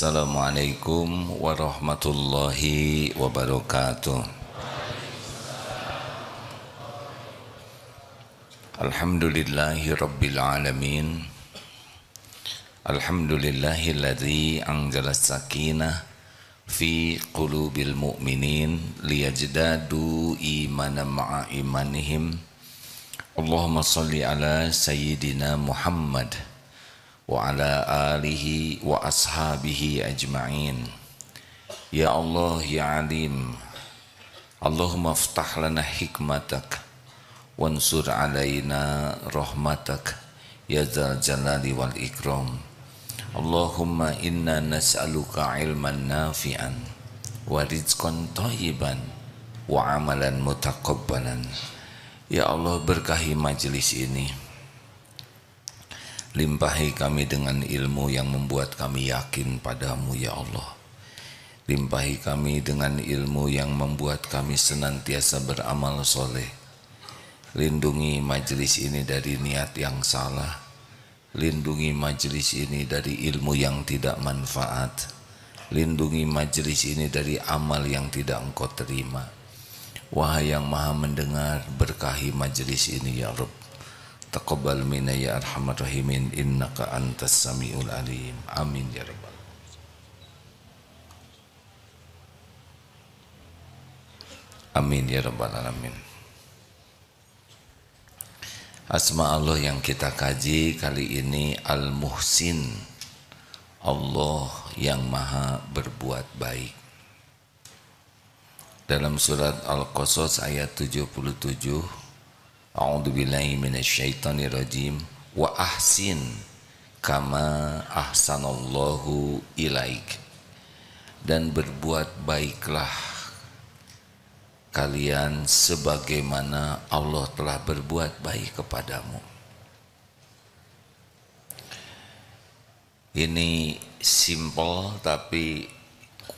Assalamualaikum warahmatullahi wabarakatuh. Alhamdulillahi rabbil alamin. Alhamdulillahilladzi anzala sakinah fi qulubil mu'minin liyajdadu imanan ma'a imanihim. Allahumma salli ala sayyidina Muhammad wa ala alihi wa ashabihi ajma'in. Ya Allah ya alim, Allahumma aftah lana hikmatak wansur alaina rahmatak ya dzal jalali wal ikram. Allahumma inna nas'aluka ilman nafi'an wa rizqan thayyiban wa amalan mutaqabbalan. Ya Allah, berkahi majelis ini, limpahi kami dengan ilmu yang membuat kami yakin padamu ya Allah. Limpahi kami dengan ilmu yang membuat kami senantiasa beramal soleh. Lindungi majelis ini dari niat yang salah. Lindungi majelis ini dari ilmu yang tidak manfaat. Lindungi majelis ini dari amal yang tidak engkau terima. Wahai yang maha mendengar, berkahi majelis ini ya Rabb. Taqabbal minna ya arhamar rahimin, innaka antas samiul alim. Amin ya rabbal. Amin ya rabbal alamin. Asma Allah yang kita kaji kali ini Al-Muhsin, Allah yang maha berbuat baik. Dalam surat Al-Qasas ayat 77, A'udzu billahi minasyaitonir rajim wa ahsin kama ahsanallahu ilaik, dan berbuat baiklah kalian sebagaimana Allah telah berbuat baik kepadamu. Ini simple tapi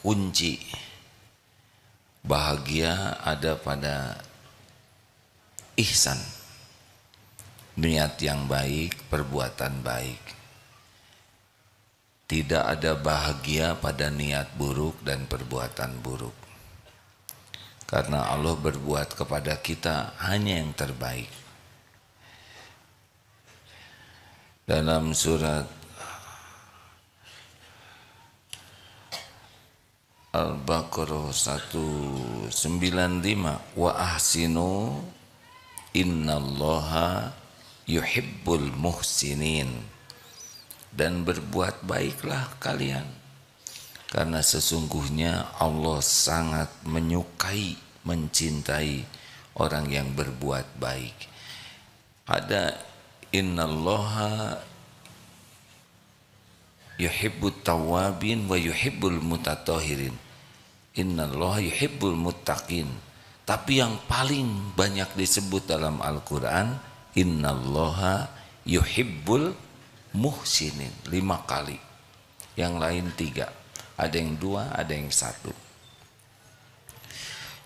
kunci bahagia ada pada ihsan, niat yang baik, perbuatan baik. Tidak ada bahagia pada niat buruk dan perbuatan buruk, karena Allah berbuat kepada kita hanya yang terbaik. Dalam surat Al-Baqarah 195, wa ahsinu innallaha yuhibbul muhsinin, dan berbuat baiklah kalian karena sesungguhnya Allah sangat menyukai, mencintai orang yang berbuat baik. Ada innallaha yuhibbut tawwabin wa yuhibbul mutatahhirin. Innallaha yuhibbul muttaqin. Tapi yang paling banyak disebut dalam Al-Quran, innallaha yuhibbul muhsinin, 5 kali. Yang lain 3. Ada yang 2, ada yang 1.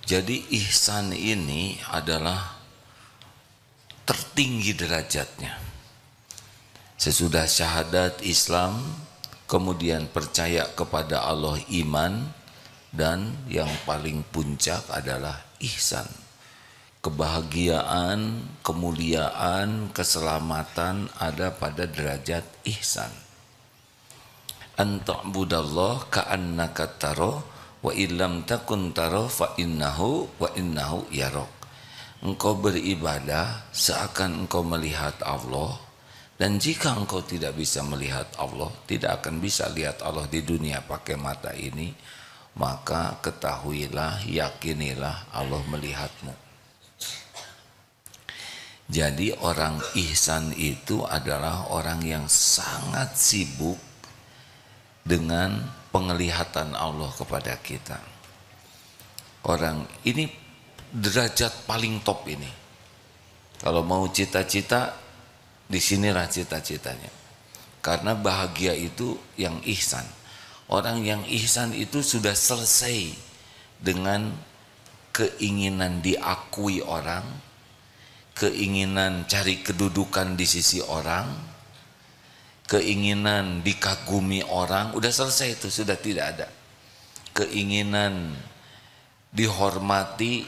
Jadi ihsan ini adalah tertinggi derajatnya. Sesudah syahadat Islam, kemudian percaya kepada Allah, iman, dan yang paling puncak adalah ihsan. Kebahagiaan, kemuliaan, keselamatan ada pada derajat ihsan. Anta'budallah ka'annaka taro wa illam takun taro fa innahu yarok. Engkau beribadah seakan engkau melihat Allah, dan jika engkau tidak bisa melihat Allah, tidak akan bisa lihat Allah di dunia pakai mata ini, maka ketahuilah, yakinilah Allah melihatmu. Jadi orang ihsan itu adalah orang yang sangat sibuk dengan penglihatan Allah kepada kita. Orang ini derajat paling top ini. Kalau mau cita-cita, disinilah cita-citanya. Karena bahagia itu yang ihsan. Orang yang ihsan itu sudah selesai dengan keinginan diakui orang, keinginan cari kedudukan di sisi orang, keinginan dikagumi orang, udah selesai itu, sudah tidak ada. Keinginan dihormati,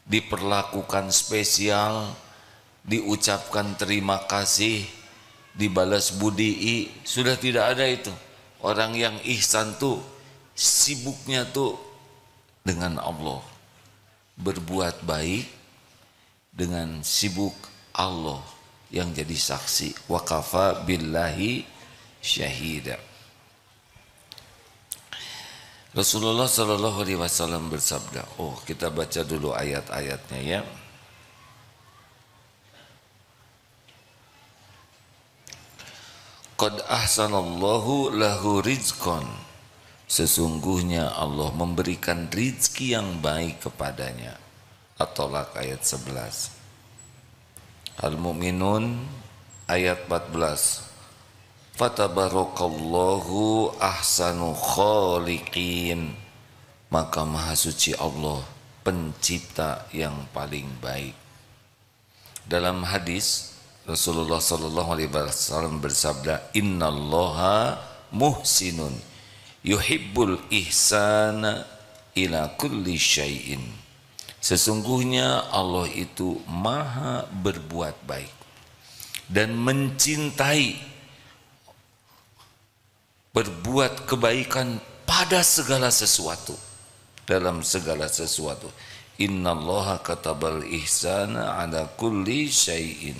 diperlakukan spesial, diucapkan terima kasih, dibalas budi, sudah tidak ada itu. Orang yang ihsan tuh sibuknya tuh dengan Allah, berbuat baik dengan sibuk Allah yang jadi saksi. Wa kafa billahi syahida. Rasulullah Shallallahu Alaihi Wasallam bersabda, kita baca dulu ayat-ayatnya ya. Qad ahsanallahu lahu rizqan, sesungguhnya Allah memberikan rizki yang baik kepadanya. At-Tolak ayat 11. Al-Mu'minun ayat 14. Fatabarakallahu ahsanu khaliqin, maka maha suci Allah, pencipta yang paling baik. Dalam hadis Rasulullah sallallahu alaihi wasallam bersabda, innallaha muhsinun yuhibbul ihsana ila kulli syai'in. Sesungguhnya Allah itu maha berbuat baik dan mencintai berbuat kebaikan pada segala sesuatu, dalam segala sesuatu. Innallaha katabal ihsana ala kulli syai'in.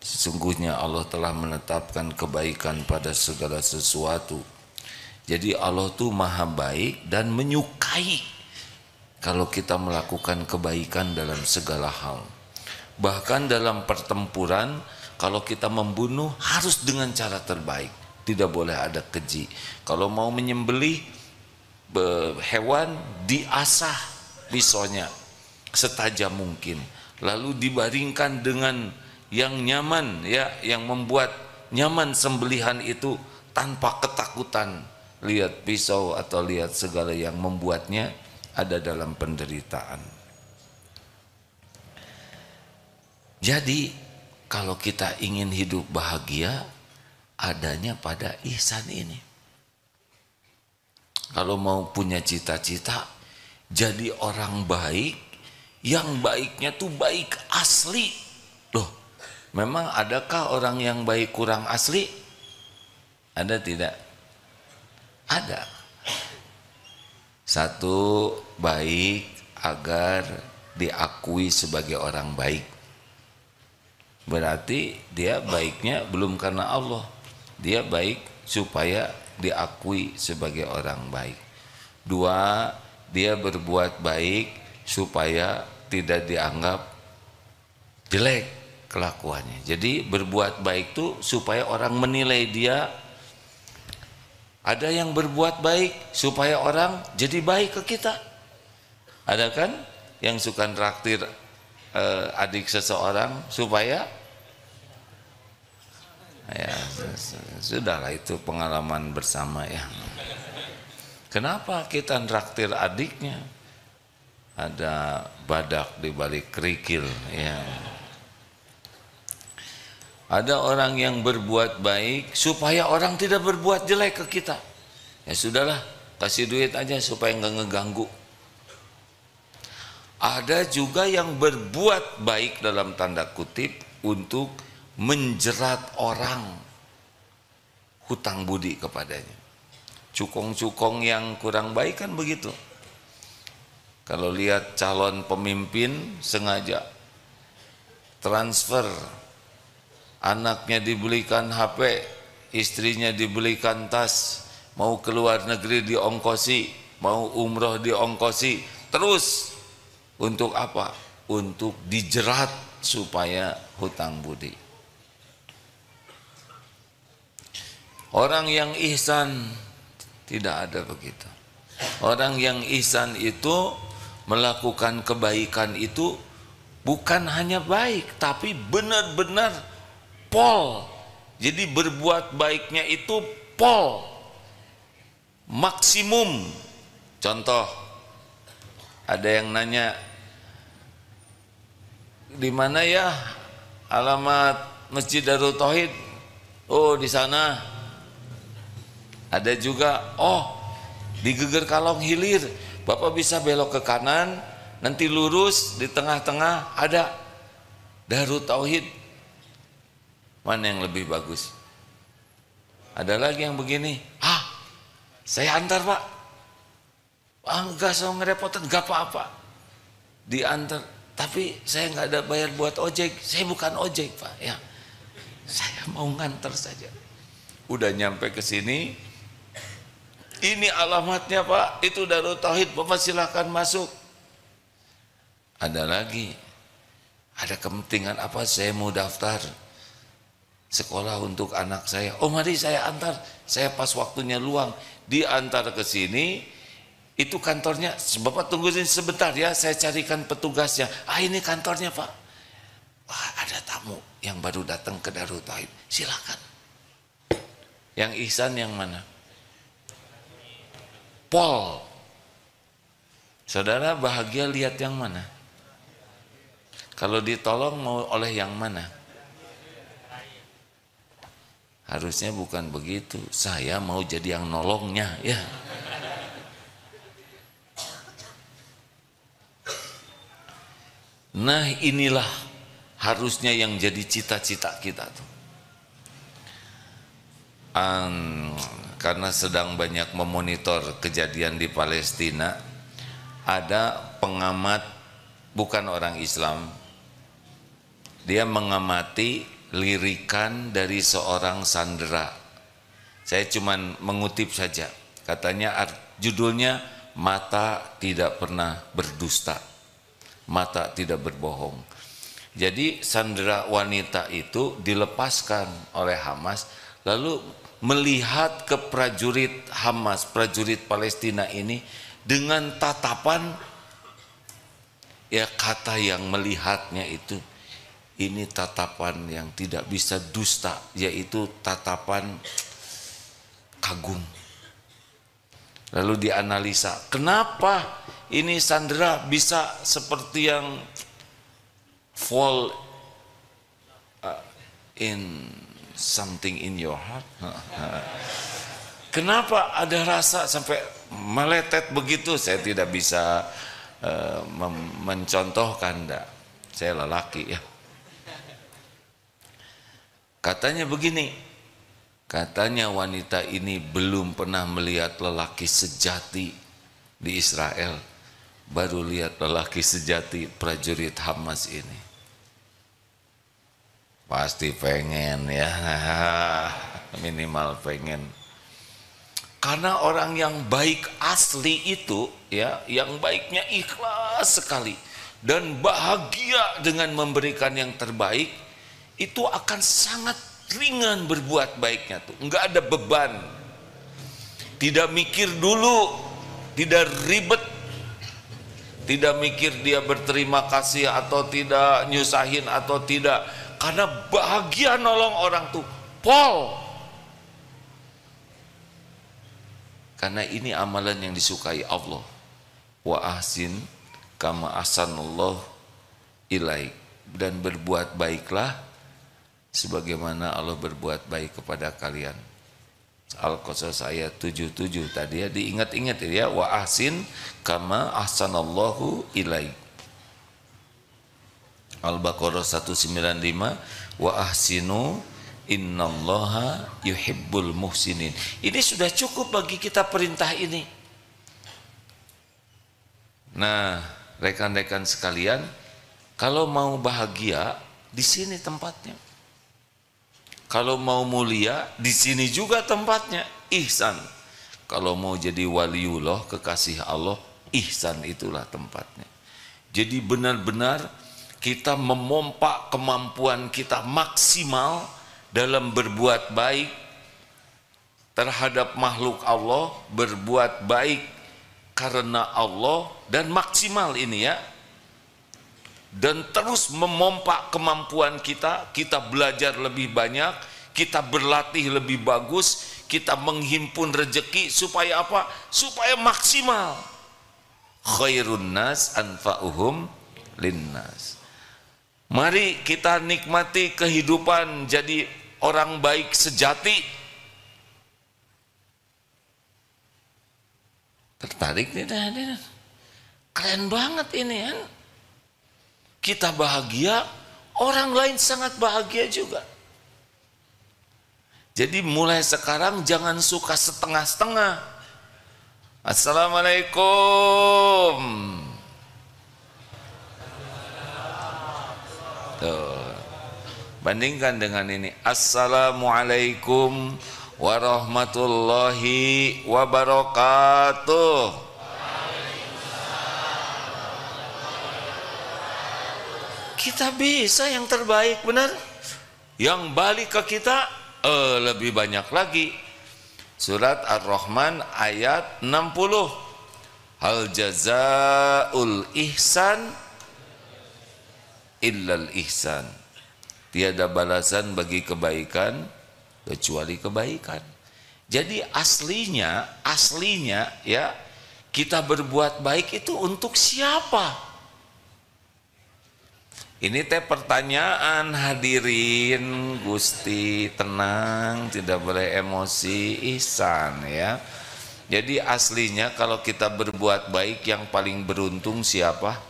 Sesungguhnya Allah telah menetapkan kebaikan pada segala sesuatu. Jadi Allah tuh maha baik dan menyukai kalau kita melakukan kebaikan dalam segala hal. Bahkan dalam pertempuran, kalau kita membunuh harus dengan cara terbaik, tidak boleh ada keji. Kalau mau menyembelih hewan, diasah pisaunya setajam mungkin, lalu dibaringkan dengan yang nyaman, ya, yang membuat nyaman sembelihan itu tanpa ketakutan lihat pisau atau lihat segala yang membuatnya ada dalam penderitaan. Jadi kalau kita ingin hidup bahagia, adanya pada ihsan ini. Kalau mau punya cita-cita jadi orang baik, yang baiknya tuh baik asli. Loh, memang adakah orang yang baik kurang asli? Ada tidak? Ada. Satu, baik agar diakui sebagai orang baik. Berarti dia baiknya belum karena Allah, dia baik supaya diakui sebagai orang baik. Dua, dia berbuat baik supaya tidak dianggap jelek kelakuannya. Jadi berbuat baik itu supaya orang menilai dia. Ada yang berbuat baik supaya orang jadi baik ke kita. Ada kan yang suka traktir adik seseorang supaya, ya sudahlah, itu pengalaman bersama ya. Kenapa kita traktir adiknya? Ada badak di balik kerikil ya. Ada orang yang berbuat baik supaya orang tidak berbuat jelek ke kita. Ya sudahlah, kasih duit aja supaya nggak ngeganggu. Ada juga yang berbuat baik dalam tanda kutip untuk menjerat orang hutang budi kepadanya. Cukong-cukong yang kurang baik kan begitu. Kalau lihat calon pemimpin sengaja transfer, anaknya dibelikan HP, istrinya dibelikan tas, mau keluar negeri diongkosi, mau umroh diongkosi, terus untuk apa? Untuk dijerat supaya hutang budi. Orang yang ihsan tidak ada begitu. Orang yang ihsan itu melakukan kebaikan itu bukan hanya baik, tapi benar-benar pol. Jadi berbuat baiknya itu pol, maksimum. Contoh, ada yang nanya, di mana ya alamat Masjid Darut Tauhid? Oh, di sana ada juga. Oh, di Geger Kalong Hilir, Bapak bisa belok ke kanan, nanti lurus di tengah-tengah ada Darut Tauhid. Mana yang lebih bagus? Ada lagi yang begini, saya antar Pak. Enggak, saya ngerepotin, enggak apa-apa. Diantar, tapi saya nggak ada bayar buat ojek. Saya bukan ojek Pak, ya. Saya mau ngantar saja. Udah nyampe ke sini, ini alamatnya Pak, itu Darut Tauhid, Bapak silakan masuk. Ada lagi, ada kepentingan apa, saya mau daftar sekolah untuk anak saya. Oh, mari saya antar, saya pas waktunya luang. Diantar ke sini, itu kantornya. Bapak tunggu sini sebentar ya, saya carikan petugasnya. Ini kantornya Pak. Wah, ada tamu yang baru datang ke Darut Tauhid, silakan. Yang ihsan yang mana? Pol. Saudara bahagia lihat yang mana? Kalau ditolong mau oleh yang mana? Harusnya bukan begitu. Saya mau jadi yang nolongnya, ya. Nah, inilah harusnya yang jadi cita-cita kita tuh. Karena sedang banyak memonitor kejadian di Palestina, ada pengamat bukan orang Islam. Dia mengamati lirikan dari seorang sandera. Saya cuman mengutip saja. Katanya judulnya Mata Tidak Pernah Berdusta, Mata Tidak Berbohong. Jadi sandera wanita itu dilepaskan oleh Hamas, lalu melihat ke prajurit Hamas, prajurit Palestina ini dengan tatapan, ya kata yang melihatnya itu, ini tatapan yang tidak bisa dusta, yaitu tatapan kagum. Lalu dianalisa, kenapa ini sandera bisa seperti yang fall in something in your heart. Kenapa ada rasa sampai meletet begitu? Saya tidak bisa mencontohkan, saya lelaki ya. Katanya begini, katanya wanita ini belum pernah melihat lelaki sejati di Israel, baru lihat lelaki sejati prajurit Hamas ini. Pasti pengen ya, minimal pengen. Karena orang yang baik asli itu ya, yang baiknya ikhlas sekali dan bahagia dengan memberikan yang terbaik, itu akan sangat ringan berbuat baiknya tuh, enggak ada beban, tidak mikir dulu, tidak ribet, tidak mikir dia berterima kasih atau tidak, nyusahin atau tidak, karena bahagia nolong orang tuh, pol. Karena ini amalan yang disukai Allah. Wa ahsin kama ahsanallahu ilaik, dan berbuat baiklah sebagaimana Allah berbuat baik kepada kalian. Al-Qasas ayat 77 tadi ya, diingat-ingat ya, wa ahsin kama ahsanallahu ilaik. Al-Baqarah 195, wa ahsinu innallaha yuhibbul muhsinin. Ini sudah cukup bagi kita perintah ini. Nah, rekan-rekan sekalian, kalau mau bahagia, di sini tempatnya. Kalau mau mulia, di sini juga tempatnya, ihsan. Kalau mau jadi waliullah, kekasih Allah, ihsan itulah tempatnya. Jadi benar-benar kita memompa kemampuan kita maksimal dalam berbuat baik terhadap makhluk Allah, berbuat baik karena Allah, dan maksimal ini ya. Dan terus memompa kemampuan kita, kita belajar lebih banyak, kita berlatih lebih bagus, kita menghimpun rezeki supaya apa? Supaya maksimal. Khairun nas anfa'uhum linnas. Mari kita nikmati kehidupan jadi orang baik sejati. Tertarik tidak? Keren banget ini kan. Kita bahagia, orang lain sangat bahagia juga. Jadi mulai sekarang jangan suka setengah-setengah. Assalamualaikum. Tuh. Bandingkan dengan ini. Assalamualaikum warahmatullahi wabarakatuh. Kita bisa yang terbaik, benar? Yang balik ke kita lebih banyak lagi. Surat Ar-Rahman ayat 60. Hal jazaul ihsan illal ihsan. Tiada balasan bagi kebaikan kecuali kebaikan. Jadi aslinya ya, kita berbuat baik itu untuk siapa? Ini teh pertanyaan, hadirin Gusti, tenang, tidak boleh emosi, ihsan ya. Jadi aslinya kalau kita berbuat baik yang paling beruntung siapa?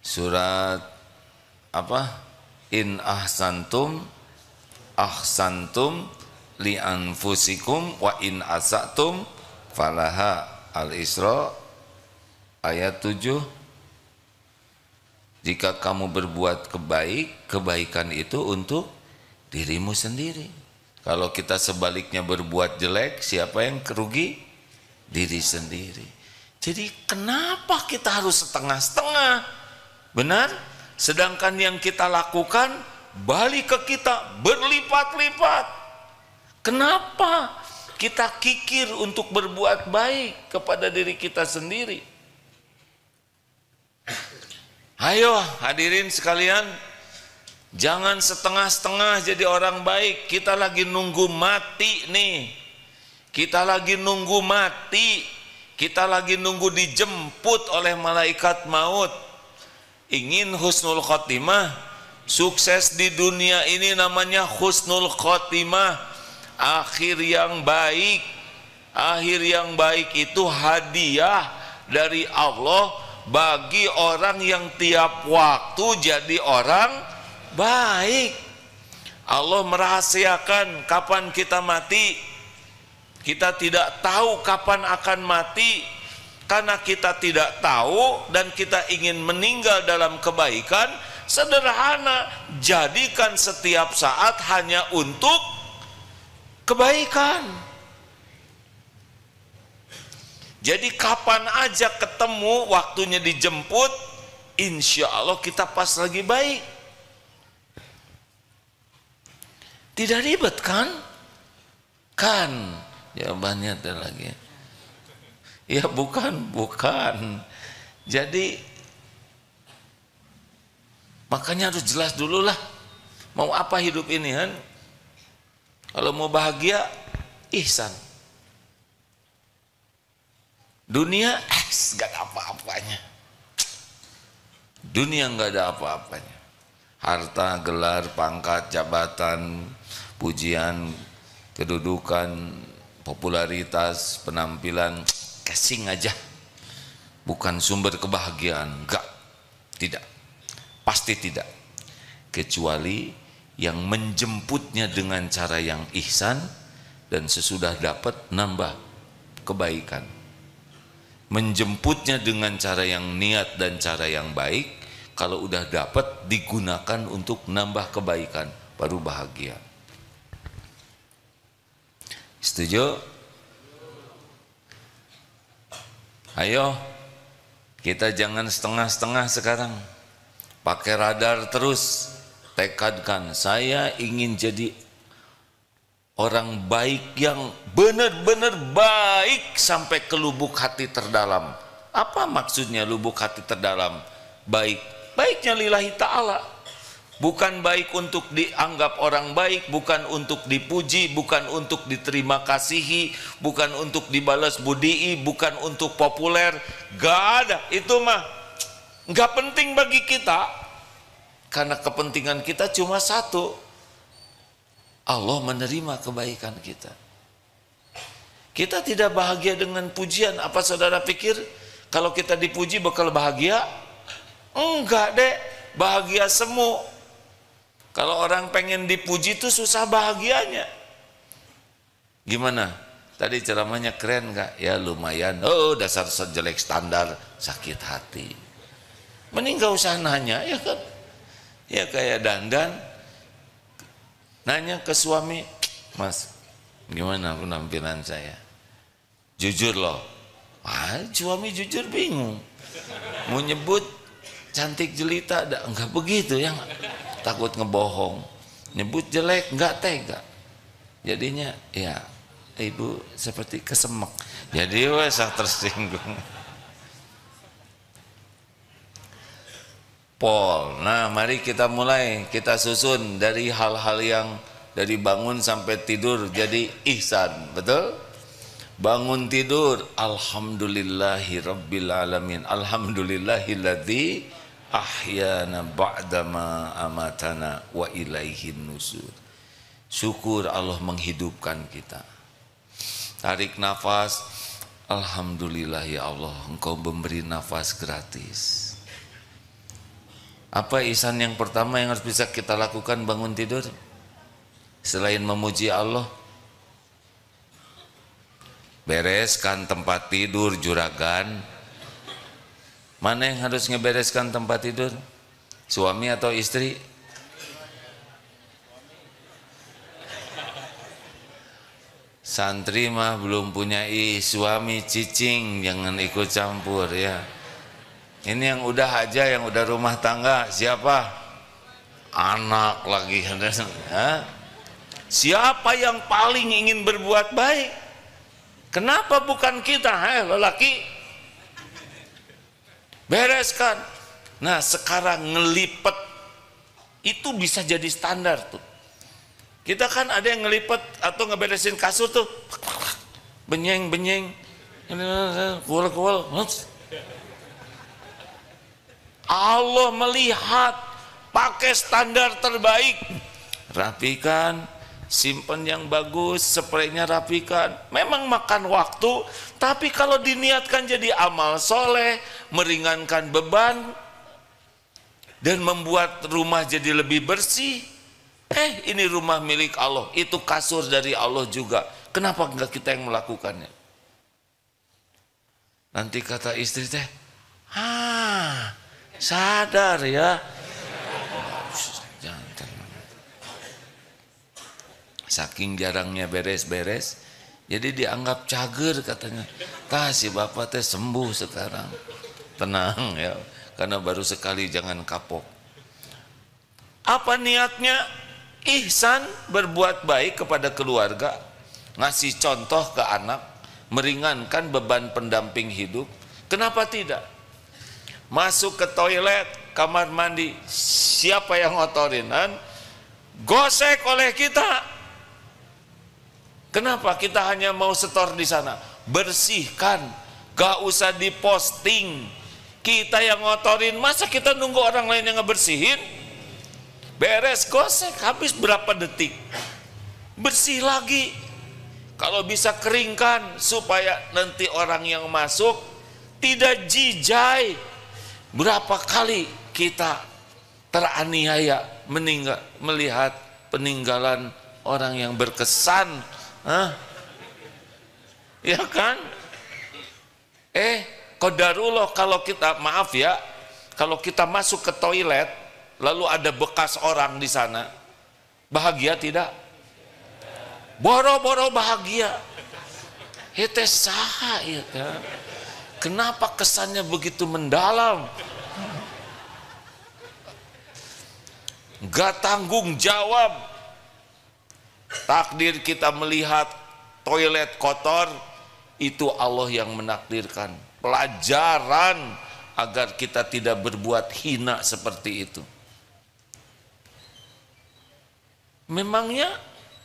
Surat apa? In ahsantum li anfusikum wa in asatum falaha. Al-Isra ayat 7. Jika kamu berbuat kebaikan itu untuk dirimu sendiri. Kalau kita sebaliknya berbuat jelek, siapa yang kerugi? Diri sendiri. Jadi kenapa kita harus setengah-setengah? Benar? Sedangkan yang kita lakukan balik ke kita berlipat-lipat. Kenapa kita kikir untuk berbuat baik kepada diri kita sendiri? Ayo hadirin sekalian, jangan setengah-setengah jadi orang baik. Kita lagi nunggu mati nih. Kita lagi nunggu mati. Kita lagi nunggu dijemput oleh malaikat maut. Ingin husnul khotimah, sukses di dunia ini namanya husnul khotimah, akhir yang baik. Akhir yang baik itu hadiah dari Allah bagi orang yang tiap waktu jadi orang baik. Allah merahasiakan kapan kita mati. Kita tidak tahu kapan akan mati. Karena kita tidak tahu dan kita ingin meninggal dalam kebaikan, sederhana, jadikan setiap saat hanya untuk kebaikan. Jadi kapan aja ketemu, waktunya dijemput, insya Allah kita pas lagi baik. Tidak ribet kan? Kan, jawabannya ada lagi. Ya bukan. Jadi makanya harus jelas dulu lah, mau apa hidup ini kan? Kalau mau bahagia, ihsan. Dunia gak ada apa-apanya. Dunia gak ada apa-apanya. Harta, gelar, pangkat, jabatan, pujian, kedudukan, popularitas, penampilan, casing aja. Bukan sumber kebahagiaan. Enggak. Tidak. Pasti tidak. Kecuali yang menjemputnya dengan cara yang ihsan dan sesudah dapat nambah kebaikan. Menjemputnya dengan cara yang niat dan cara yang baik, kalau udah dapat digunakan untuk nambah kebaikan, baru bahagia. Setuju? Ayo, kita jangan setengah-setengah sekarang. Pakai radar terus, tekadkan, saya ingin jadi orang baik yang benar-benar baik sampai ke lubuk hati terdalam. Apa maksudnya lubuk hati terdalam? Baik, baiknya lillahi ta'ala. Bukan baik untuk dianggap orang baik, bukan untuk dipuji, bukan untuk diterima kasihi, bukan untuk dibalas budii, bukan untuk populer. Gak ada, itu mah gak penting bagi kita. Karena kepentingan kita cuma satu, Allah menerima kebaikan kita. Kita tidak bahagia dengan pujian. Apa saudara pikir kalau kita dipuji bakal bahagia? Enggak dek, bahagia semu. Kalau orang pengen dipuji itu susah bahagianya. Gimana? Tadi ceramahnya keren gak? Ya lumayan. Oh dasar sejelek standar, sakit hati. Mending gak usah nanya, ya kan? Ya kayak dandan, nanya ke suami, Mas, gimana penampilan saya? Jujur loh. Suami jujur bingung. Mau nyebut cantik jelita, enggak begitu ya. Takut ngebohong. Nyebut jelek, enggak tega. Jadinya, ya ibu seperti kesemek. Jadi saya tersinggung. Pol. Nah, mari kita mulai, kita susun dari hal-hal yang dari bangun sampai tidur jadi ihsan, betul? Bangun tidur, alhamdulillahi rabbil alamin, alhamdulillahilladzi ahyana ba'dama amatana wa ilaihin nusur. Syukur Allah menghidupkan kita. Tarik nafas, alhamdulillah ya Allah, Engkau memberi nafas gratis. Apa ihsan yang pertama yang harus bisa kita lakukan bangun tidur? Selain memuji Allah, bereskan tempat tidur juragan. Mana yang harus ngebereskan tempat tidur? Suami atau istri? Santri mah belum punya suami, cicing, jangan ikut campur ya. Ini yang udah aja, yang udah rumah tangga, siapa? Anak lagi. Siapa yang paling ingin berbuat baik? Kenapa bukan kita, lelaki? Bereskan. Nah sekarang ngelipet itu bisa jadi standar tuh. Kita kan ada yang ngelipet atau ngeberesin kasur tuh, benyeng, kual. Allah melihat, pakai standar terbaik, rapikan, simpen yang bagus, spraynya rapikan. Memang makan waktu, tapi kalau diniatkan jadi amal soleh, meringankan beban dan membuat rumah jadi lebih bersih. Ini rumah milik Allah, itu kasur dari Allah juga. Kenapa enggak kita yang melakukannya? Nanti kata istri teh, sadar ya. Saking jarangnya beres-beres, jadi dianggap cager katanya. Si bapak teh sembuh sekarang. Tenang ya, karena baru sekali, jangan kapok. Apa niatnya? Ihsan, berbuat baik kepada keluarga, ngasih contoh ke anak, meringankan beban pendamping hidup. Kenapa tidak? Masuk ke toilet, kamar mandi, siapa yang ngotorin? Gosek oleh kita. Kenapa kita hanya mau setor di sana? Bersihkan, gak usah diposting. Kita yang ngotorin, masa kita nunggu orang lain yang ngebersihin? Beres, gosek, habis berapa detik, bersih lagi. Kalau bisa keringkan supaya nanti orang yang masuk tidak jijai. Berapa kali kita teraniaya melihat peninggalan orang yang berkesan, ya kan? Qadarullah, kalau kita, maaf ya, kalau kita masuk ke toilet lalu ada bekas orang di sana, bahagia tidak? Boro-boro bahagia. Itu saha ya kan? Kenapa kesannya begitu mendalam? Gak tanggung jawab. Takdir kita melihat toilet kotor, itu Allah yang menakdirkan. Pelajaran agar kita tidak berbuat hina seperti itu. Memangnya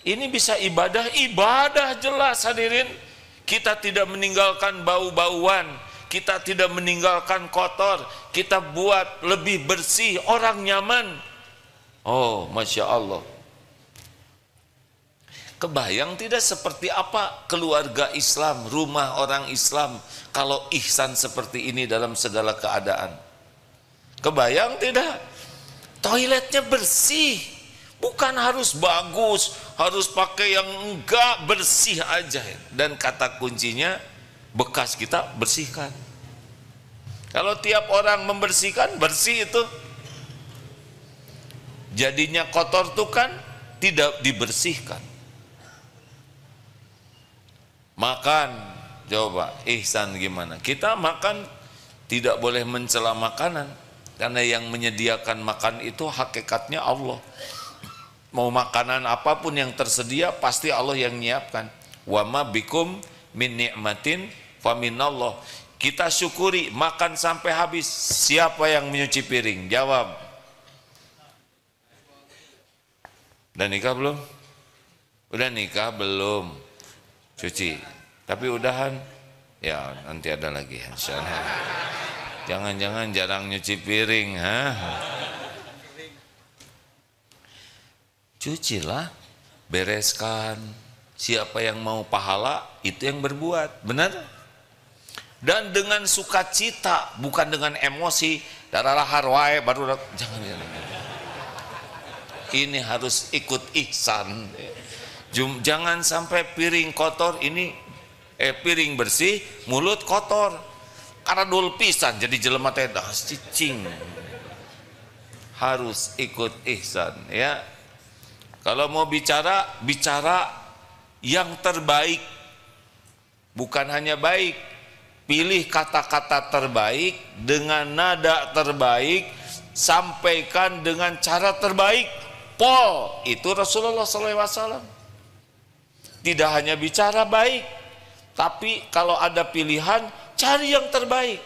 ini bisa ibadah? Ibadah jelas hadirin. Kita tidak meninggalkan bau-bauan, kita tidak meninggalkan kotor, kita buat lebih bersih, orang nyaman. Oh, Masya Allah. Kebayang tidak seperti apa keluarga Islam, rumah orang Islam kalau ihsan seperti ini dalam segala keadaan? Kebayang tidak? Toiletnya bersih, bukan harus bagus, harus pakai yang enggak, bersih aja. Dan kata kuncinya, bekas kita bersihkan. Kalau tiap orang membersihkan, bersih itu. Jadinya kotor tuh kan tidak dibersihkan. Makan, coba ihsan gimana? Kita makan tidak boleh mencela makanan, karena yang menyediakan makan itu hakikatnya Allah. Mau makanan apapun yang tersedia pasti Allah yang nyiapkan. Wa ma bikum min ni'matin fa minallah. Kita syukuri, makan sampai habis. Siapa yang menyuci piring? Jawab. Udah nikah belum? Udah nikah belum? Cuci. Tapi udahan? Ya nanti ada lagi insyaallah. Jangan-jangan jarang nyuci piring, ha? Cucilah, bereskan. Siapa yang mau pahala itu yang berbuat, benar? Dan dengan sukacita, bukan dengan emosi. Darah harwae baru jangan. Ini harus ikut ihsan. Jangan sampai piring kotor ini piring bersih, mulut kotor. Karena dul pisan jadi jelema teh dah cicing. Harus ikut ihsan ya. Kalau mau bicara, bicara yang terbaik. Bukan hanya baik. Pilih kata-kata terbaik dengan nada terbaik, sampaikan dengan cara terbaik. Pol itu Rasulullah SAW. Tidak hanya bicara baik, tapi kalau ada pilihan cari yang terbaik.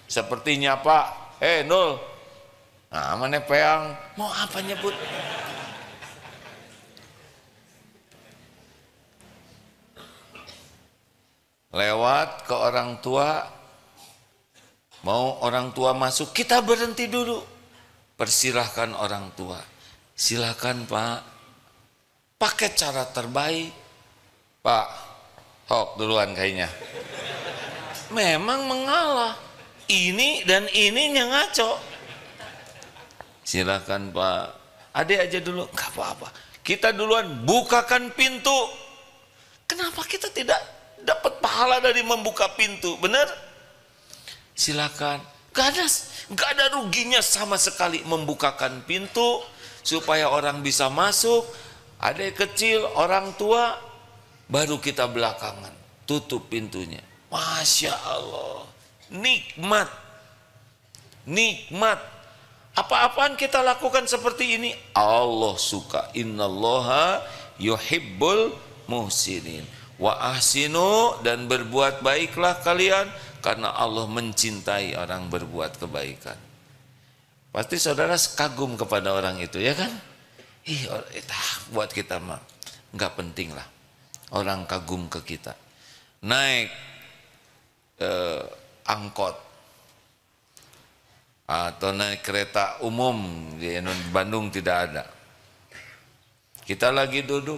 Sepertinya Pak, Nul, nah mana peang, mau apa nyebut? Lewat ke orang tua, mau orang tua masuk, kita berhenti dulu. Persilahkan orang tua, silakan Pak, pakai cara terbaik. Pak, hok duluan kayaknya. Memang mengalah, ini dan ininya ngaco. Silakan Pak, adek aja dulu, nggak apa-apa. Kita duluan bukakan pintu. Kenapa kita tidak dapat pahala dari membuka pintu? Benar? Silakan. Gak ada ruginya sama sekali membukakan pintu supaya orang bisa masuk. Adik kecil, orang tua, baru kita belakangan tutup pintunya. Masya Allah, nikmat, nikmat. Apa-apaan kita lakukan seperti ini, Allah suka. Innallaha yuhibbul muhsinin. Wa ahsinu, dan berbuat baiklah kalian, karena Allah mencintai orang berbuat kebaikan. Pasti saudara kagum kepada orang itu, ya kan? Buat kita mah nggak penting lah orang kagum ke kita. Naik angkot atau naik kereta umum di Bandung tidak ada. Kita lagi duduk,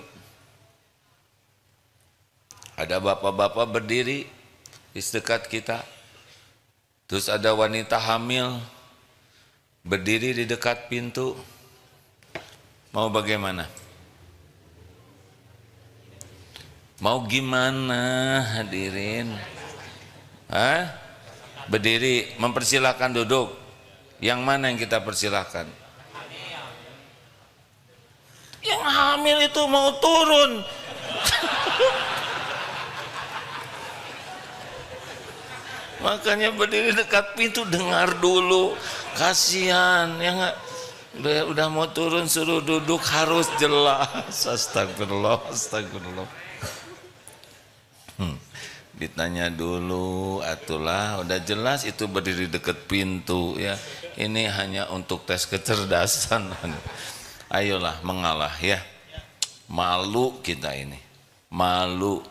ada bapak-bapak berdiri di dekat kita, terus ada wanita hamil berdiri di dekat pintu. Mau bagaimana? Mau gimana hadirin? Hah? Berdiri, mempersilahkan duduk. Yang mana yang kita persilahkan? Yang hamil itu mau turun. Makanya berdiri dekat pintu, dengar dulu. Kasihan yang udah mau turun suruh duduk, harus jelas. Astagfirullah, astagfirullah. Ditanya dulu, atulah udah jelas itu berdiri dekat pintu ya. Ini hanya untuk tes kecerdasan. Ayolah mengalah ya. Malu kita ini, malu.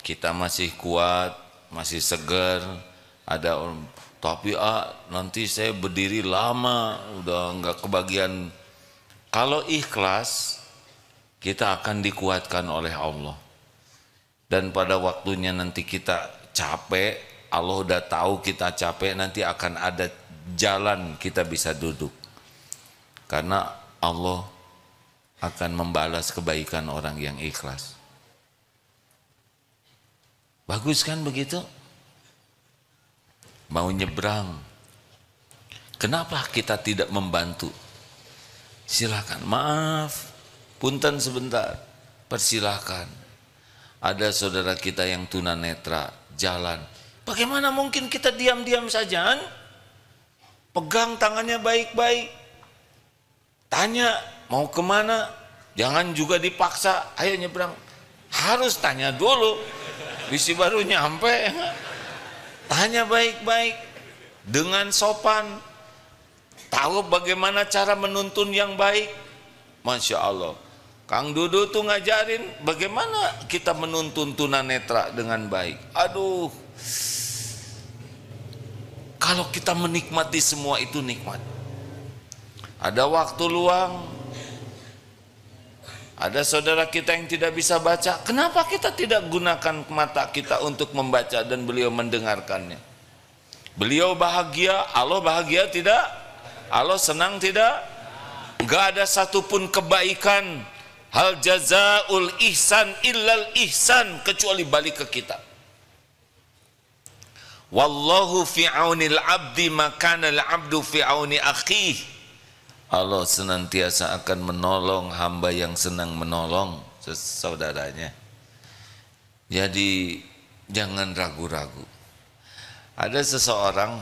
Kita masih kuat, masih segar. Ada Tapi nanti saya berdiri lama, udah nggak kebagian. Kalau ikhlas, kita akan dikuatkan oleh Allah. Dan pada waktunya nanti kita capek, Allah udah tahu kita capek, nanti akan ada jalan kita bisa duduk. Karena Allah akan membalas kebaikan orang yang ikhlas. Bagus kan begitu? Mau nyebrang, kenapa kita tidak membantu? Silakan, maaf, punten sebentar, persilahkan. Ada saudara kita yang tunanetra jalan, bagaimana mungkin kita diam-diam saja? Pegang tangannya baik-baik, tanya mau kemana, jangan juga dipaksa, ayo nyebrang. Harus tanya dulu, bisi baru nyampe. Tanya baik-baik, dengan sopan, tahu bagaimana cara menuntun yang baik. Masya Allah, Kang Dudu tuh ngajarin bagaimana kita menuntun tunanetra dengan baik. Aduh, kalau kita menikmati semua itu nikmat. Ada waktu luang, ada saudara kita yang tidak bisa baca, kenapa kita tidak gunakan mata kita untuk membaca dan beliau mendengarkannya? Beliau bahagia, Allah bahagia tidak? Allah senang tidak? Gak ada satupun kebaikan, hal jazaul ihsan illal ihsan, kecuali balik ke kita. Wallahu fi aunil abdi makana al abdu fi auni akhih. Allah senantiasa akan menolong hamba yang senang menolong saudaranya. Jadi jangan ragu-ragu. Ada seseorang,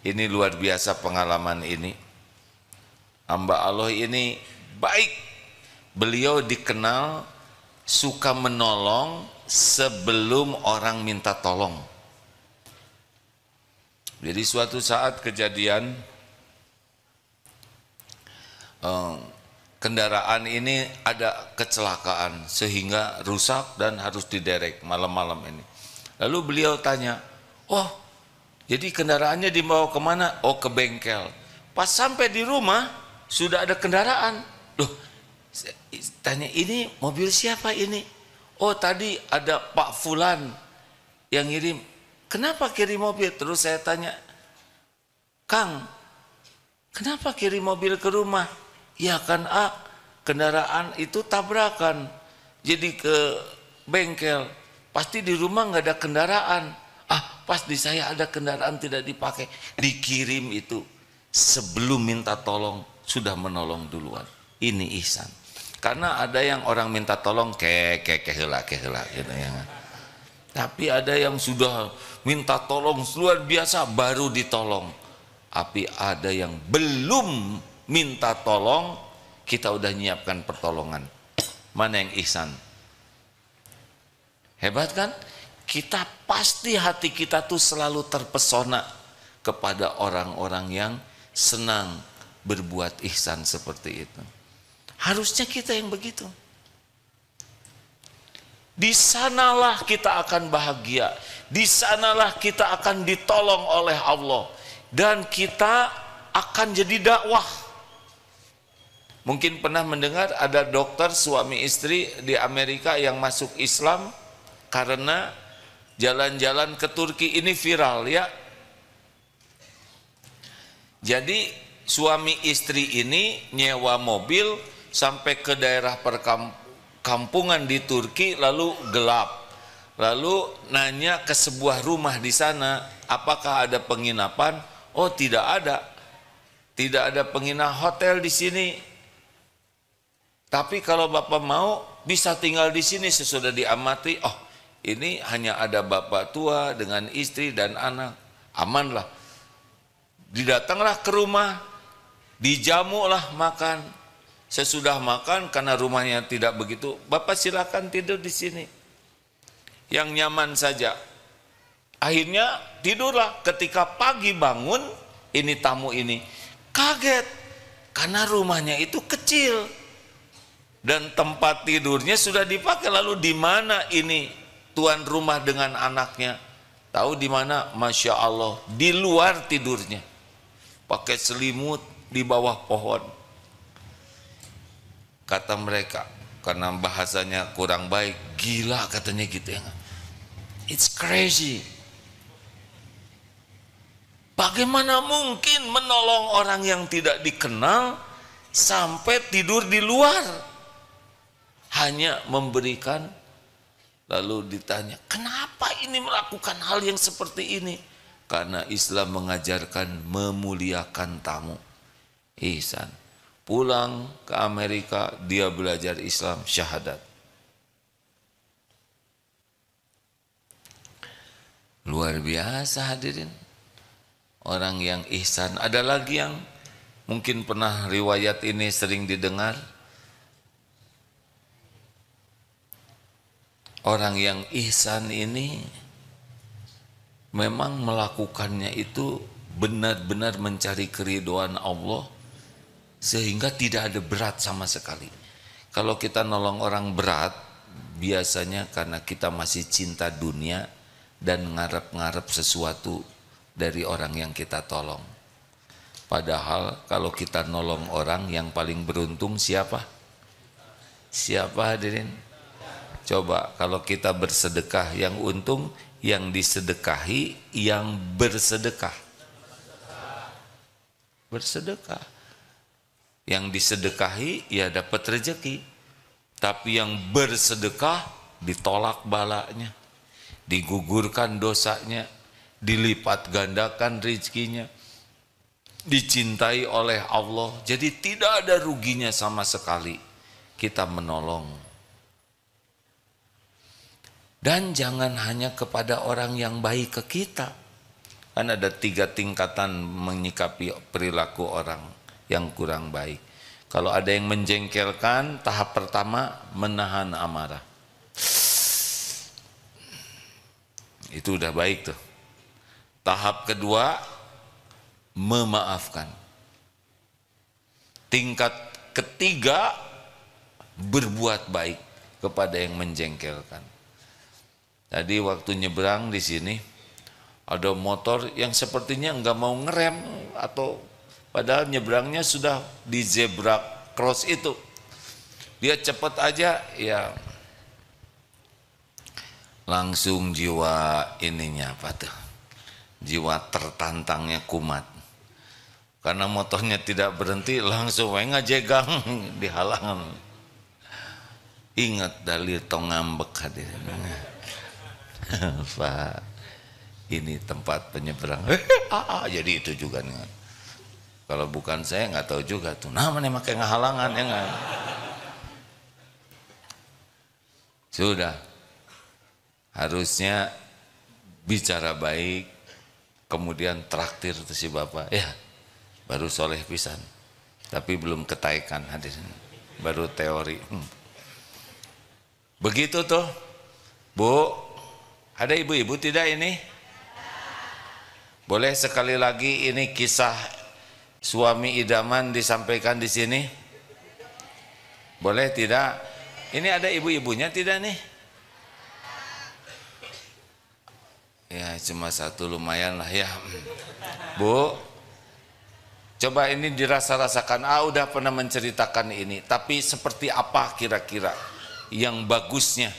ini luar biasa pengalaman ini. Hamba Allah ini baik. Beliau dikenal suka menolong sebelum orang minta tolong. Jadi suatu saat kejadian, kendaraan ini ada kecelakaan sehingga rusak dan harus diderek malam-malam ini. Lalu beliau tanya, oh jadi kendaraannya dibawa kemana? Oh ke bengkel. Pas sampai di rumah sudah ada kendaraan. Loh, tanya, ini mobil siapa ini? Oh tadi ada Pak Fulan yang ngirim. Kenapa kirim mobil? Terus saya tanya, Kang, kenapa kirim mobil ke rumah? Ya kan kendaraan itu tabrakan, jadi ke bengkel. Pasti di rumah nggak ada kendaraan. Pas di saya ada kendaraan tidak dipakai. Dikirim itu sebelum minta tolong sudah menolong duluan. Ini ihsan. Karena ada yang orang minta tolong kehela gitu ya. Tapi ada yang sudah minta tolong luar biasa baru ditolong. Tapi ada yang belum minta tolong, kita udah nyiapkan pertolongan. Mana yang ihsan? Hebat kan? Kita pasti hati kita tuh selalu terpesona kepada orang-orang yang senang berbuat ihsan seperti itu. Harusnya kita yang begitu. Di sanalah kita akan bahagia. Di sanalah kita akan ditolong oleh Allah. Dan kita akan jadi dakwah. Mungkin pernah mendengar ada dokter suami istri di Amerika yang masuk Islam karena jalan-jalan ke Turki, ini viral ya. Jadi suami istri ini nyewa mobil sampai ke daerah perkampungan di Turki, lalu gelap. Lalu nanya ke sebuah rumah di sana, apakah ada penginapan? Oh tidak ada. Tidak ada penginapan, hotel di sini. Tapi kalau Bapak mau bisa tinggal di sini sesudah diamati. Oh, ini hanya ada bapak tua dengan istri dan anak. Amanlah. Didatanglah ke rumah, dijamulah makan. Sesudah makan karena rumahnya tidak begitu, Bapak silakan tidur di sini. Yang nyaman saja. Akhirnya tidurlah. Ketika pagi bangun, ini tamu ini kaget karena rumahnya itu kecil. Dan tempat tidurnya sudah dipakai. Lalu di mana ini tuan rumah dengan anaknya? Tahu di mana? Masya Allah, di luar tidurnya, pakai selimut di bawah pohon. Kata mereka, karena bahasanya kurang baik, gila katanya gitu ya. It's crazy. Bagaimana mungkin menolong orang yang tidak dikenal sampai tidur di luar? Hanya memberikan. Lalu ditanya, kenapa ini melakukan hal yang seperti ini? Karena Islam mengajarkan memuliakan tamu. Ihsan. Pulang ke Amerika, dia belajar Islam, syahadat. Luar biasa hadirin. Orang yang ihsan. Ada lagi yang mungkin pernah riwayat ini sering didengar. Orang yang ihsan ini memang melakukannya itu benar-benar mencari keridhaan Allah, sehingga tidak ada berat sama sekali. Kalau kita nolong orang berat, biasanya karena kita masih cinta dunia dan ngarep-ngarep sesuatu dari orang yang kita tolong. Padahal kalau kita nolong orang, yang paling beruntung siapa? Siapa hadirin? Coba kalau kita bersedekah, yang untung yang disedekahi, yang bersedekah. Bersedekah. Yang disedekahi ya dapat rezeki. Tapi yang bersedekah ditolak balanya, digugurkan dosanya, dilipat gandakan rezekinya, dicintai oleh Allah. Jadi tidak ada ruginya sama sekali kita menolong. Dan jangan hanya kepada orang yang baik ke kita. Kan ada 3 tingkatan menyikapi perilaku orang yang kurang baik. Kalau ada yang menjengkelkan, tahap pertama menahan amarah. Itu udah baik tuh. Tahap kedua memaafkan. Tingkat ketiga berbuat baik kepada yang menjengkelkan. Tadi waktu nyebrang di sini ada motor yang sepertinya nggak mau ngerem, atau padahal nyebrangnya sudah di zebra cross itu. Dia cepat aja ya, langsung jiwa ininya apa tuh? Jiwa tertantangnya kumat. Karena motornya tidak berhenti, langsung ngajegang di halangan. Ingat dalil tong ngambek hadirin. Pak, ini tempat penyeberang. Jadi itu juga nih. Kalau bukan saya nggak tahu juga tuh. Namanya pakai ngehalangan ya nggak. Sudah. Harusnya bicara baik, kemudian traktir tuh si bapak. Ya, baru soleh pisan. Tapi belum ketaikan hadirin. Baru teori. Begitu tuh, Bu. Ada ibu-ibu tidak ini? Boleh sekali lagi ini kisah suami idaman disampaikan di sini? Boleh tidak? Ini ada ibu-ibunya tidak nih? Ya cuma satu, lumayan lah ya. Bu, coba ini dirasa-rasakan. Udah pernah menceritakan ini, tapi seperti apa kira-kira yang bagusnya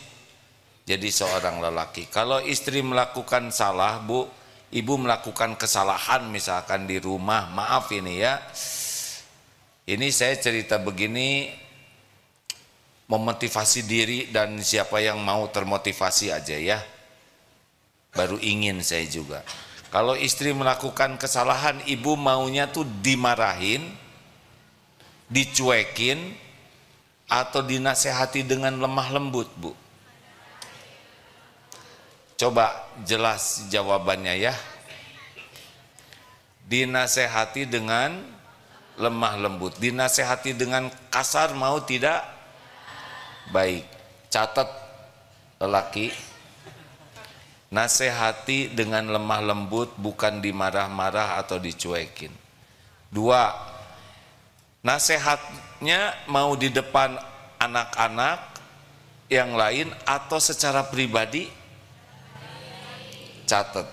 jadi seorang lelaki? Kalau istri melakukan salah, Bu, ibu melakukan kesalahan misalkan di rumah, maaf ini ya, ini saya cerita begini memotivasi diri dan siapa yang mau termotivasi aja ya, baru ingin saya juga. Kalau istri melakukan kesalahan, ibu maunya tuh dimarahin, dicuekin, atau dinasehati dengan lemah lembut, Bu? Coba jelas jawabannya ya. Dinasehati dengan lemah lembut. Dinasehati dengan kasar mau tidak? Baik. Catat lelaki. Nasehati dengan lemah lembut, bukan dimarah-marah atau dicuekin. 2. Nasehatnya mau di depan anak-anak yang lain atau secara pribadi? catat,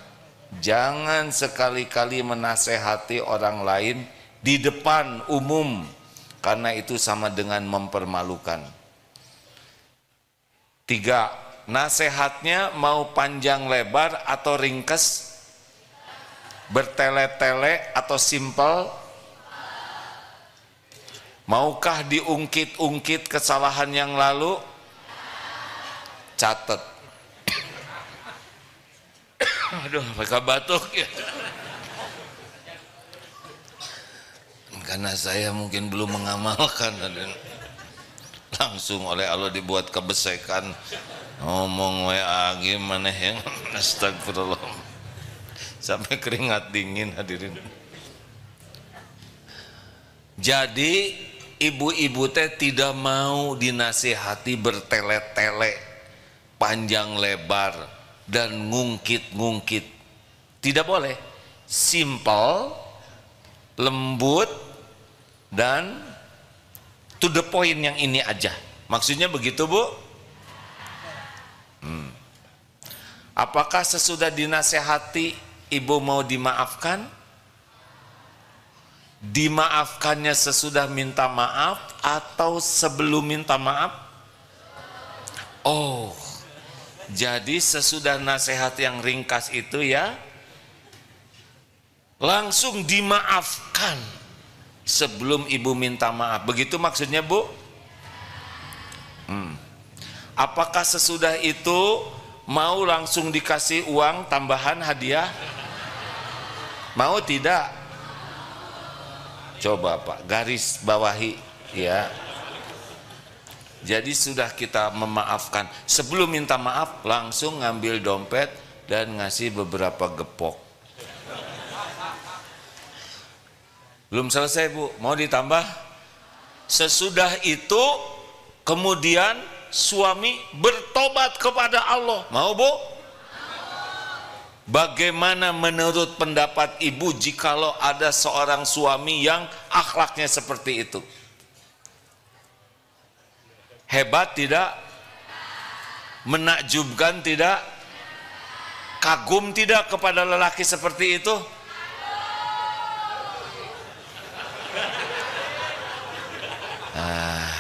jangan sekali-kali menasehati orang lain di depan umum, karena itu sama dengan mempermalukan. 3, nasihatnya mau panjang lebar atau ringkes, bertele-tele atau simpel, maukah diungkit-ungkit kesalahan yang lalu? Catat. Aduh, mereka batuk ya. Karena saya mungkin belum mengamalkan, langsung oleh Allah dibuat kebesekan. Ngomong WA gimana yang astagfirullah, sampai keringat dingin hadirin. Jadi ibu-ibu teh tidak mau dinasihati bertele-tele, panjang lebar dan ngungkit-ngungkit. Tidak boleh. Simple, lembut, dan to the point, yang ini aja. Maksudnya begitu, Bu? Apakah sesudah dinasehati ibu mau dimaafkan? Dimaafkannya sesudah minta maaf atau sebelum minta maaf? Oh, jadi sesudah nasihat yang ringkas itu ya langsung dimaafkan sebelum ibu minta maaf. Begitu maksudnya, Bu? Apakah sesudah itu mau langsung dikasih uang tambahan hadiah? Mau tidak? Coba Pak, garis bawahi ya. Jadi sudah kita memaafkan, sebelum minta maaf langsung ngambil dompet dan ngasih beberapa gepok. Belum selesai, Bu, mau ditambah? Sesudah itu kemudian suami bertobat kepada Allah. Mau, Bu? Bagaimana menurut pendapat ibu jikalau ada seorang suami yang akhlaknya seperti itu? Hebat tidak? Menakjubkan tidak? Kagum tidak kepada lelaki seperti itu?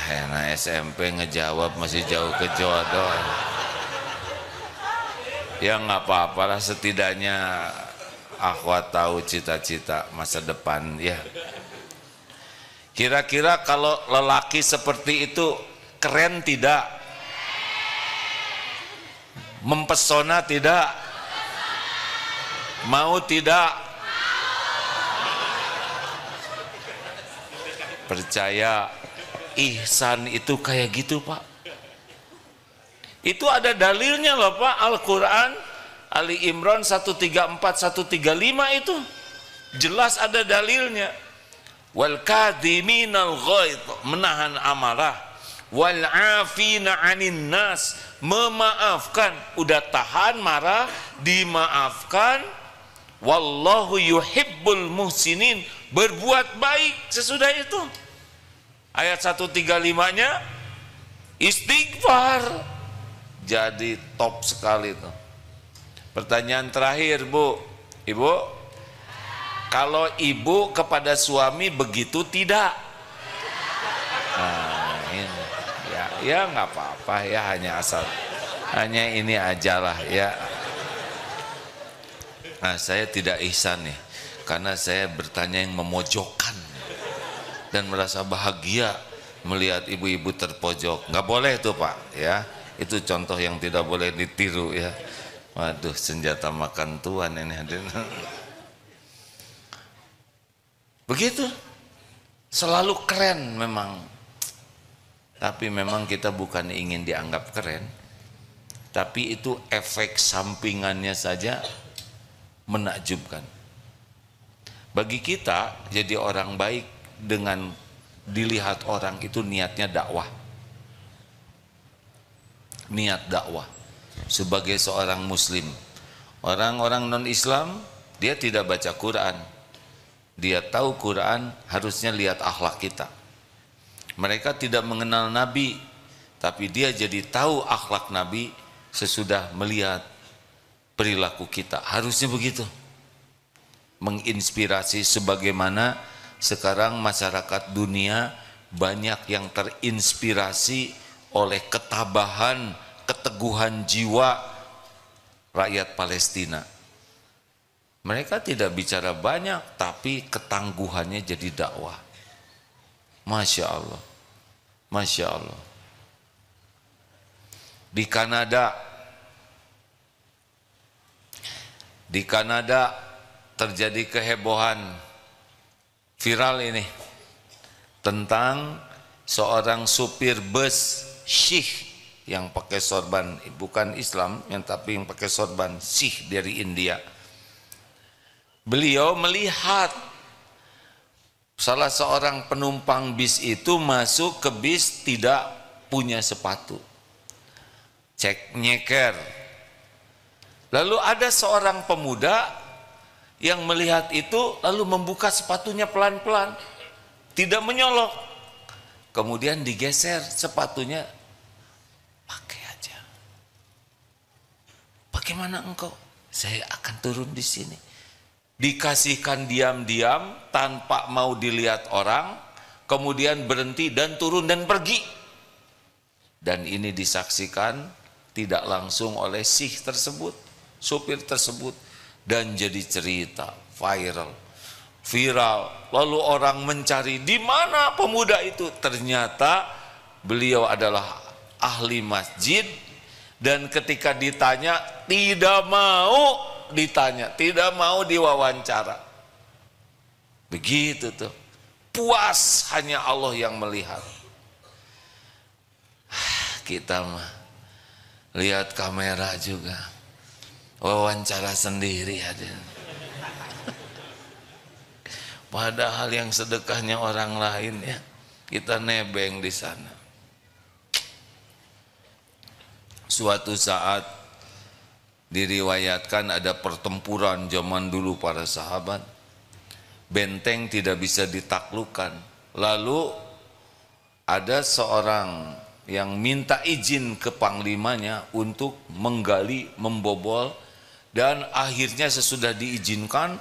Enak SMP ngejawab masih jauh ke jodoh. Ya nggak apa-apa lah, setidaknya akhwat tahu cita-cita masa depan ya. Kira-kira kalau lelaki seperti itu keren tidak? Mempesona tidak? Mau tidak? Percaya ihsan itu kayak gitu, Pak. Itu ada dalilnya loh, Pak. Al-Quran Ali Imran 134 135 itu jelas ada dalilnya. Wal kadhiminal ghaidh, menahan amarah. Wal afina 'anin nas, memaafkan. Udah tahan marah, dimaafkan. Wallahu yuhibbul muhsinin, berbuat baik sesudah itu. Ayat 135-nya istighfar. Jadi top sekali tuh. Pertanyaan terakhir, Bu. Ibu, kalau ibu kepada suami begitu tidak? Nah, ini. Ya nggak apa-apa ya, hanya ini ajalah ya. Nah, saya tidak ihsan nih, karena saya bertanya yang memojokkan dan merasa bahagia melihat ibu-ibu terpojok. Nggak boleh tuh, Pak ya. Itu contoh yang tidak boleh ditiru ya. Waduh, senjata makan tuan ini hadirin. Begitu. Selalu keren memang. Tapi memang kita bukan ingin dianggap keren. Tapi itu efek sampingannya saja menakjubkan. Bagi kita jadi orang baik dengan dilihat orang itu niatnya dakwah. Niat dakwah sebagai seorang muslim. Orang-orang non-Islam dia tidak baca Quran, dia tahu Quran harusnya lihat akhlak kita. Mereka tidak mengenal Nabi, tapi dia jadi tahu akhlak Nabi sesudah melihat perilaku kita. Harusnya begitu. Menginspirasi sebagaimana sekarang masyarakat dunia banyak yang terinspirasi oleh ketabahan, keteguhan jiwa rakyat Palestina. Mereka tidak bicara banyak, tapi ketangguhannya jadi dakwah. Masya Allah, Masya Allah. Di Kanada terjadi kehebohan viral ini tentang seorang supir bus Sikh yang pakai sorban, bukan Islam yang tapi yang pakai sorban, Sikh dari India. Beliau melihat salah seorang penumpang bis itu masuk ke bis tidak punya sepatu, cek nyeker. Lalu ada seorang pemuda yang melihat itu lalu membuka sepatunya pelan-pelan, tidak menyolok, kemudian digeser sepatunya, pakai aja. Bagaimana engkau? Saya akan turun di sini. Dikasihkan diam-diam tanpa mau dilihat orang, kemudian berhenti dan turun dan pergi. Dan ini disaksikan tidak langsung oleh Sikh tersebut, supir tersebut, dan jadi cerita viral. Lalu orang mencari di mana pemuda itu. Ternyata beliau adalah ahli masjid, dan ketika ditanya tidak mau ditanya, tidak mau diwawancara. Begitu tuh, puas hanya Allah yang melihat. Kita mah lihat kamera juga, wawancara sendiri ada. Padahal yang sedekahnya orang lain ya, kita nebeng di sana. Suatu saat diriwayatkan ada pertempuran zaman dulu para sahabat, benteng tidak bisa ditaklukkan. Lalu ada seorang yang minta izin ke panglimanya untuk menggali, membobol, dan akhirnya sesudah diizinkan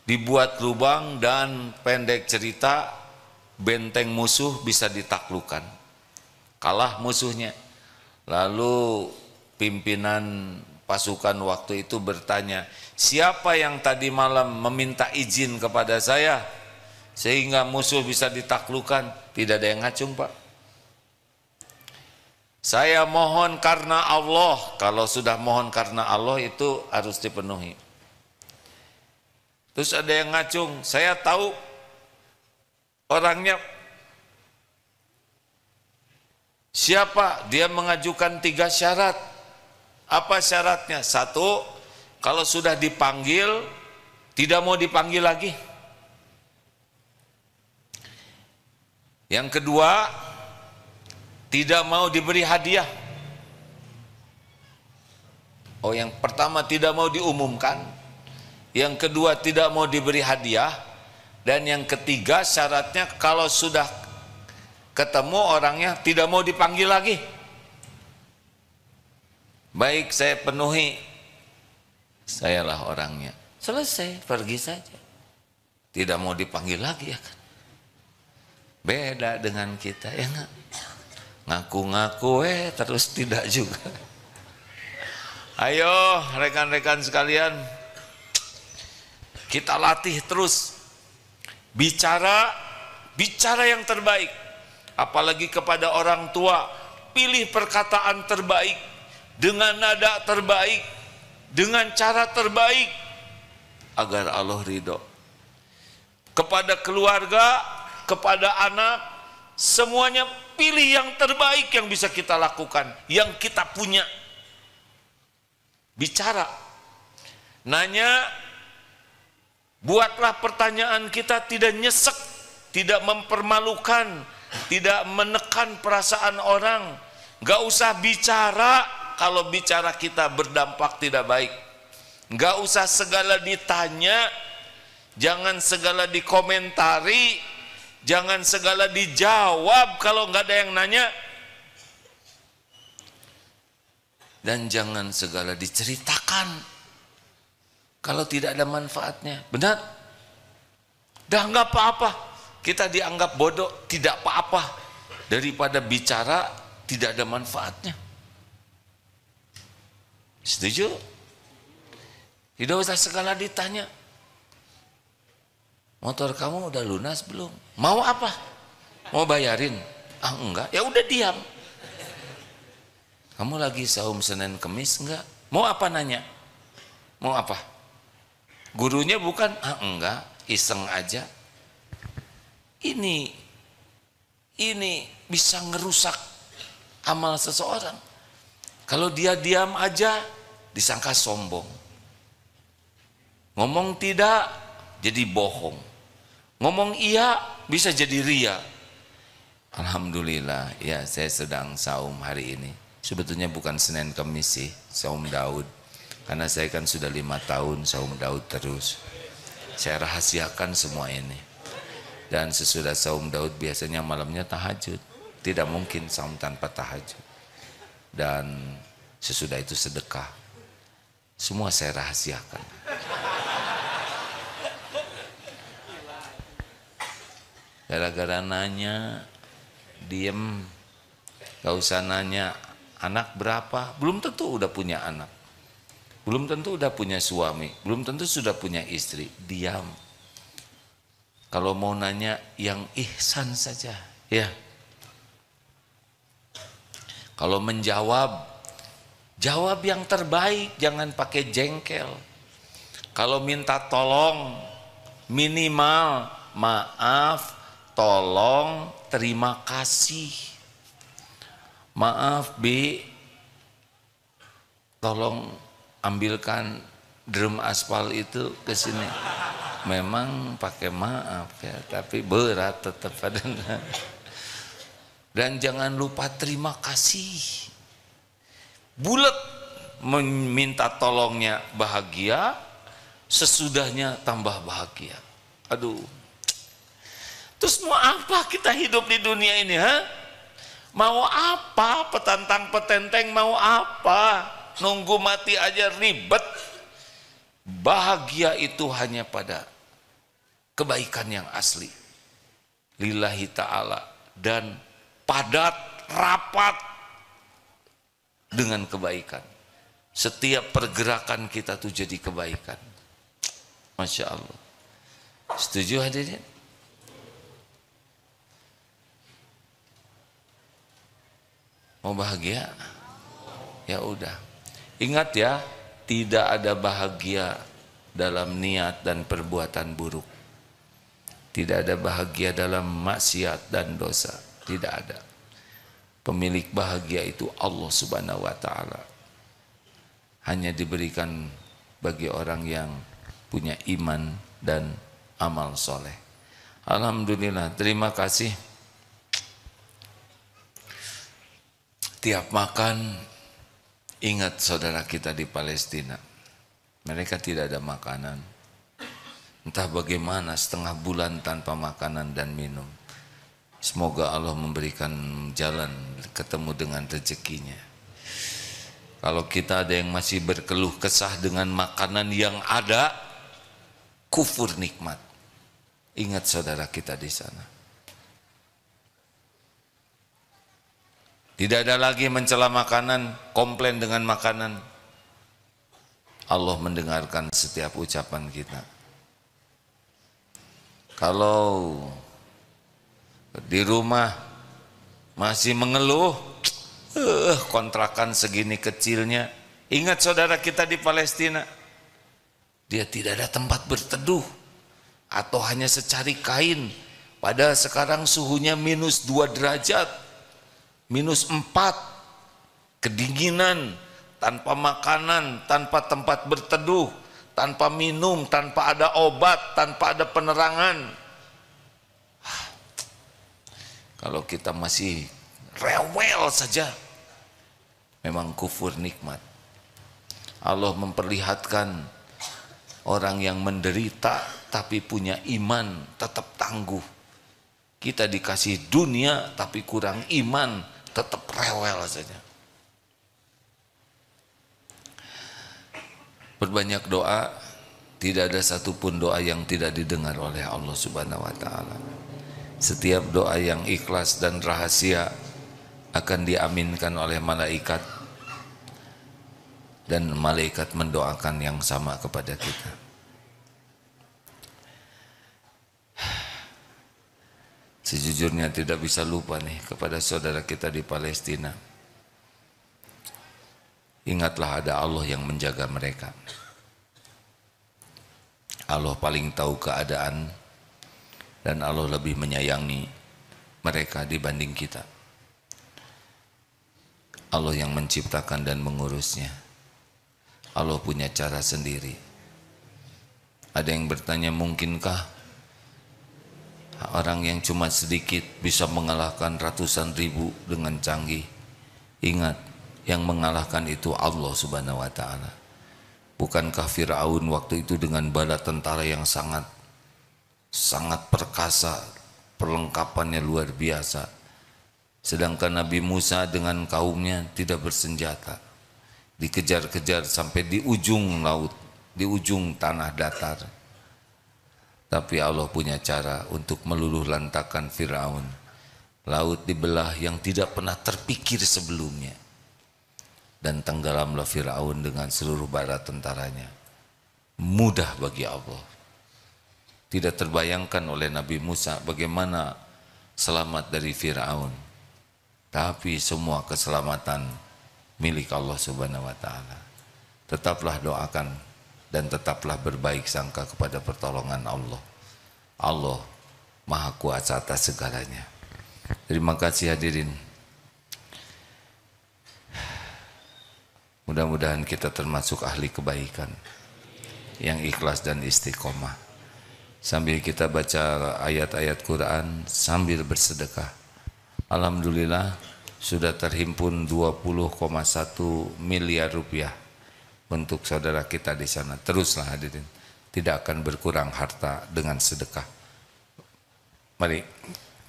dibuat lubang, dan pendek cerita benteng musuh bisa ditaklukkan, kalah musuhnya. Lalu pimpinan pasukan waktu itu bertanya, siapa yang tadi malam meminta izin kepada saya sehingga musuh bisa ditaklukkan? Tidak ada yang ngacung, Pak. Saya mohon karena Allah. Kalau sudah mohon karena Allah itu harus dipenuhi. Terus ada yang ngacung, saya tahu orangnya siapa, dia mengajukan 3 syarat. Apa syaratnya? 1, kalau sudah dipanggil tidak mau dipanggil lagi. Yang kedua, tidak mau diberi hadiah. Oh, yang pertama tidak mau diumumkan, yang kedua tidak mau diberi hadiah, dan yang ketiga syaratnya kalau sudah ketemu orangnya tidak mau dipanggil lagi. Baik, saya penuhi, sayalah orangnya. Selesai, pergi saja. Tidak mau dipanggil lagi ya kan. Beda dengan kita ya enggak. Ngaku-ngaku terus tidak juga. Ayo rekan-rekan sekalian, kita latih terus bicara yang terbaik. Apalagi kepada orang tua, pilih perkataan terbaik, dengan nada terbaik, dengan cara terbaik, agar Allah ridho. Kepada keluarga, kepada anak, semuanya pilih yang terbaik yang bisa kita lakukan, yang kita punya. Bicara, nanya, buatlah pertanyaan kita tidak nyesek, tidak mempermalukan, tidak menekan perasaan orang. Gak usah bicara kalau bicara kita berdampak tidak baik. Gak usah segala ditanya, jangan segala dikomentari, jangan segala dijawab kalau nggak ada yang nanya, dan jangan segala diceritakan kalau tidak ada manfaatnya? Benar? Dah nggak apa-apa, kita dianggap bodoh, tidak apa-apa daripada bicara tidak ada manfaatnya. Setuju? Tidak usah segala ditanya. Motor kamu udah lunas belum? Mau apa? Mau bayarin? Ah enggak, ya udah diam. Kamu lagi saum Senin Kemis enggak? Mau apa nanya? Mau apa? Gurunya bukan? Ah enggak, iseng aja. Ini bisa ngerusak amal seseorang. Kalau dia diam aja disangka sombong. Ngomong tidak jadi bohong. Ngomong iya bisa jadi ria. Alhamdulillah ya, saya sedang saum hari ini. Sebetulnya bukan Senin Kemis sih, saum Daud. Karena saya kan sudah 5 tahun saum Daud terus. Saya rahasiakan semua ini. Dan sesudah saum Daud biasanya malamnya tahajud. Tidak mungkin saum tanpa tahajud. Dan sesudah itu sedekah. Semua saya rahasiakan. Gara-gara nanya, diem, gak usah nanya anak berapa, belum tentu udah punya anak, belum tentu udah punya suami, belum tentu sudah punya istri, diam. Kalau mau nanya yang ihsan saja, ya. Kalau menjawab, jawab yang terbaik, jangan pakai jengkel. Kalau minta tolong, minimal maaf, tolong, terima kasih. Maaf B, tolong ambilkan drum aspal itu ke sini. Memang pakai maaf ya, tapi berat tetap adanya. Dan jangan lupa terima kasih. Bulat meminta tolongnya bahagia, sesudahnya tambah bahagia. Aduh. Terus mau apa kita hidup di dunia ini, ha? Mau apa? Petantang petenteng mau apa? Nunggu mati aja ribet. Bahagia itu hanya pada kebaikan yang asli. Lillahi ta'ala. Dan padat, rapat dengan kebaikan. Setiap pergerakan kita tuh jadi kebaikan. Masya Allah. Setuju hadirin? Mau bahagia? Ya udah. Ingat ya, tidak ada bahagia dalam niat dan perbuatan buruk. Tidak ada bahagia dalam maksiat dan dosa. Tidak ada. Pemilik bahagia itu Allah Subhanahu wa taala. Hanya diberikan bagi orang yang punya iman dan amal soleh. Alhamdulillah, terima kasih. Tiap makan, ingat saudara kita di Palestina. Mereka tidak ada makanan. Entah bagaimana setengah bulan tanpa makanan dan minum. Semoga Allah memberikan jalan ketemu dengan rezekinya. Kalau kita ada yang masih berkeluh kesah dengan makanan yang ada, kufur nikmat. Ingat saudara kita di sana. Tidak ada lagi mencela makanan, komplain dengan makanan. Allah mendengarkan setiap ucapan kita. Kalau di rumah masih mengeluh, kontrakan segini kecilnya. Ingat saudara kita di Palestina, dia tidak ada tempat berteduh atau hanya secari kain. Padahal sekarang suhunya minus 2 derajat, minus 4, kedinginan, tanpa makanan, tanpa tempat berteduh, tanpa minum, tanpa ada obat, tanpa ada penerangan. Kalau kita masih rewel saja, memang kufur nikmat. Allah memperlihatkan orang yang menderita tapi punya iman tetap tangguh. Kita dikasih dunia tapi kurang iman, tetap rewel saja. Berbanyak doa, Tidak ada satupun doa yang tidak didengar oleh Allah Subhanahu wa Ta'ala. Setiap doa yang ikhlas dan rahasia akan diaminkan oleh malaikat, dan malaikat mendoakan yang sama kepada kita. Sejujurnya tidak bisa lupa nih kepada saudara kita di Palestina. Ingatlah ada Allah yang menjaga mereka. Allah paling tahu keadaan dan Allah lebih menyayangi mereka dibanding kita. Allah yang menciptakan dan mengurusnya. Allah punya cara sendiri. Ada yang bertanya, mungkinkah orang yang cuma sedikit bisa mengalahkan ratusan ribu dengan canggih? Ingat, yang mengalahkan itu Allah Subhanahu wa Ta'ala. Bukankah Fir'aun waktu itu dengan bala tentara yang sangat perkasa, perlengkapannya luar biasa, sedangkan Nabi Musa dengan kaumnya tidak bersenjata, dikejar-kejar sampai di ujung laut, di ujung tanah datar. Tapi Allah punya cara untuk meluluh lantakan Fir'aun. Laut dibelah yang tidak pernah terpikir sebelumnya, dan tenggelamlah Fir'aun dengan seluruh bala tentaranya. Mudah bagi Allah. Tidak terbayangkan oleh Nabi Musa bagaimana selamat dari Fir'aun. Tapi semua keselamatan milik Allah Subhanahu wa Ta'ala. Tetaplah doakan dan tetaplah berbaik sangka kepada pertolongan Allah. Allah Maha Kuasa atas segalanya. Terima kasih hadirin. Mudah-mudahan kita termasuk ahli kebaikan yang ikhlas dan istiqomah. Sambil kita baca ayat-ayat Quran sambil bersedekah. Alhamdulillah sudah terhimpun 20,1 miliar rupiah untuk saudara kita di sana. Teruslah hadirin, tidak akan berkurang harta dengan sedekah. Mari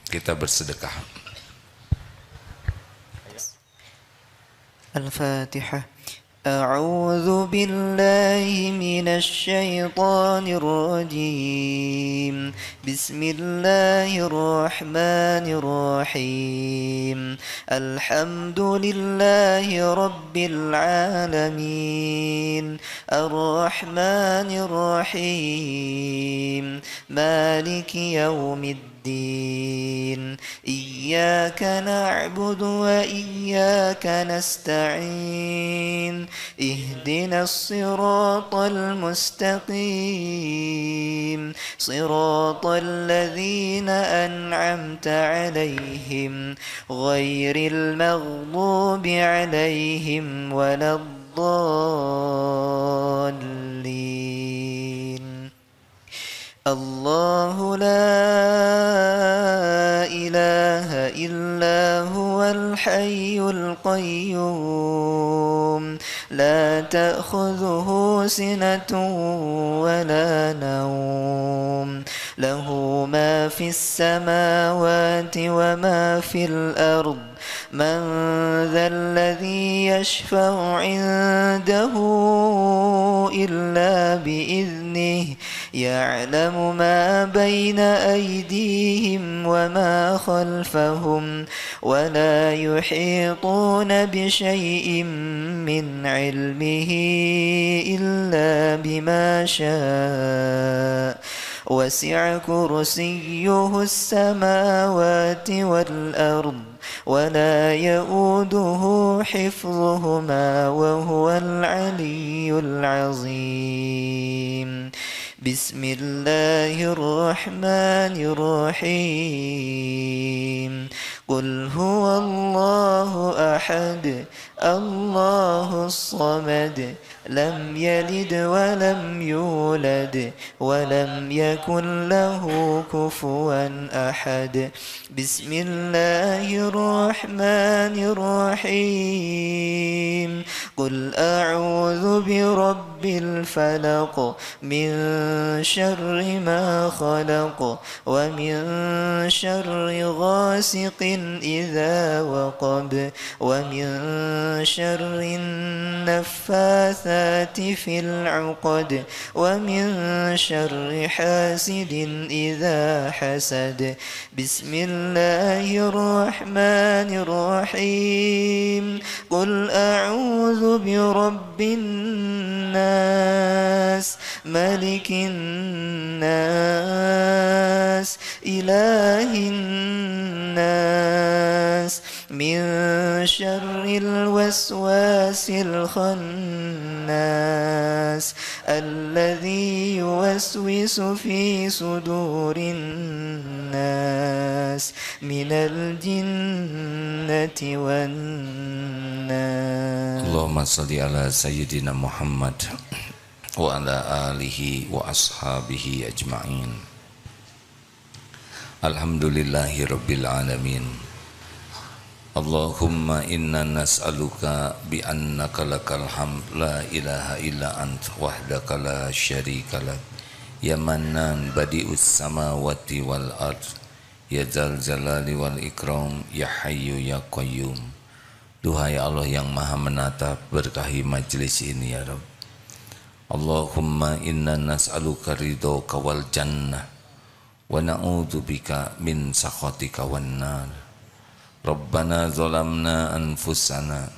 kita bersedekah. Al-Fatihah. أعوذ بالله من الشيطان الرجيم بسم الله الرحمن الرحيم الحمد لله رب العالمين الرحمن الرحيم مالك يوم الدين إياك نعبد وإياك نستعين اهدنا الصراط المستقيم صراط الذين أنعمت عليهم غير المغضوب عليهم ولا الضالين الله لا إله إلا هو الحي القيوم لا تأخذه سنة ولا نوم له ما في السماوات وما في الأرض من ذا الذي يشفع عنده إلا بإذنه يعلم ما بين أيديهم وما خلفهم ولا يحيطون بشيء من علمه إلا بما شاء وسع كرسيه السماوات والأرض ولا يؤوده حفظهما وهو العلي العظيم بسم الله الرحمن الرحيم قل هو الله أحد الله الصمد لم يلد ولم يولد ولم يكن له كفوا أحد بسم الله الرحمن الرحيم قل أعوذ برب الفلق من شر ما خلق ومن شر غاسق إذا وقب ومن شر النفاثات في العقد ومن شر حاسد إذا حسد بسم الله الرحمن الرحيم قل أعوذ برب الناس ملك الناس إله الناس من شر الوسواس الخناس الذي يوسوس في صدور الناس من الجنة والناس اللهم صل على سيدنا محمد وعلى آله وأصحابه أجمعين Alhamdulillahi Rabbil Alamin Allahumma inna nas'aluka bi'annaka lakal hamd la ilaha illa ant wahdaka la syarika lak ya mannan badi'us samawati wal ard ya zal jalali wal ikram ya hayyu ya qayyum. Duhai Allah yang maha menatap, berkahi majlis ini ya Rabb. Allahumma inna nas'aluka ridhoka wal jannah wa na'udzubika min sakhatika wan nar. Rabbana zalamna anfusana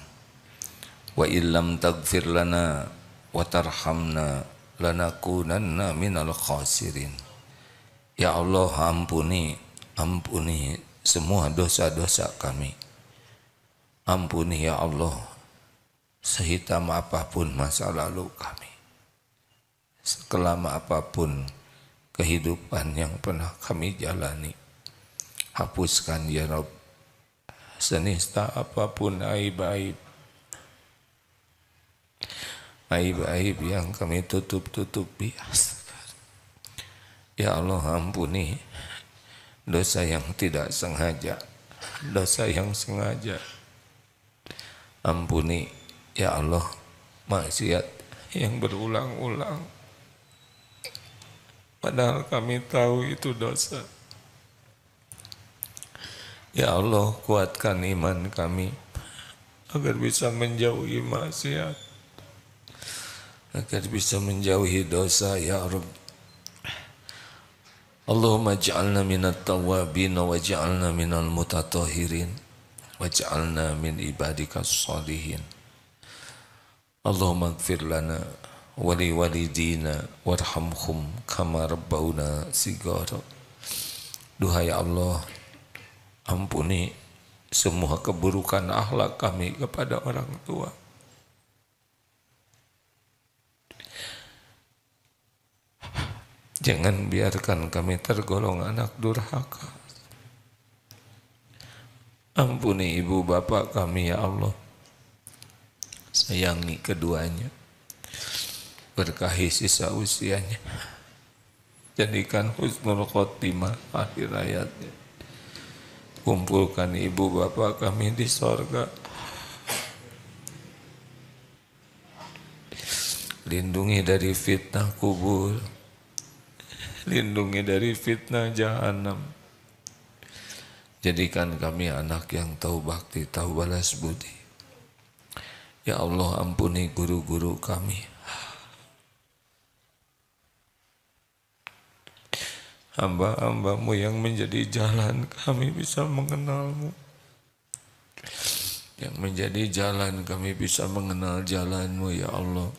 wa illam taghfir lana wa tarhamna lanakunanna minal khasirin. Ya Allah, ampuni semua dosa-dosa kami. Ampuni ya Allah sehitam apapun masa lalu kami, sekelam apapun kehidupan yang pernah kami jalani. Hapuskan ya Rabb senista apapun aib-aib yang kami tutup-tutupi. Ya Allah, ampuni dosa yang tidak sengaja, dosa yang sengaja. Ampuni ya Allah maksiat yang berulang-ulang, padahal kami tahu itu dosa. Ya Allah, kuatkan iman kami agar bisa menjauhi maksiat, agar bisa menjauhi dosa ya Rabb. Allahumma ja'alna minat tawabin wa ja'alna minal mutatahirin wa ja'alna min ibadikas salihin. Allahumma gfir lana wali walidina warhamhum kama rabbawna sigara. Duhai Allah, ampuni semua keburukan akhlak kami kepada orang tua. Jangan biarkan kami tergolong anak durhaka. Ampuni ibu bapak kami ya Allah. Sayangi keduanya. Berkahi sisa usianya. Jadikan husnul khotimah akhir hayatnya. Kumpulkan ibu bapak kami di sorga. Lindungi dari fitnah kubur. Lindungi dari fitnah jahanam. Jadikan kami anak yang tahu bakti, tahu balas budi. Ya Allah, ampuni guru-guru kami. Hamba-hambamu yang menjadi jalan kami bisa mengenalmu. Yang menjadi jalan kami bisa mengenal jalanmu ya Allah.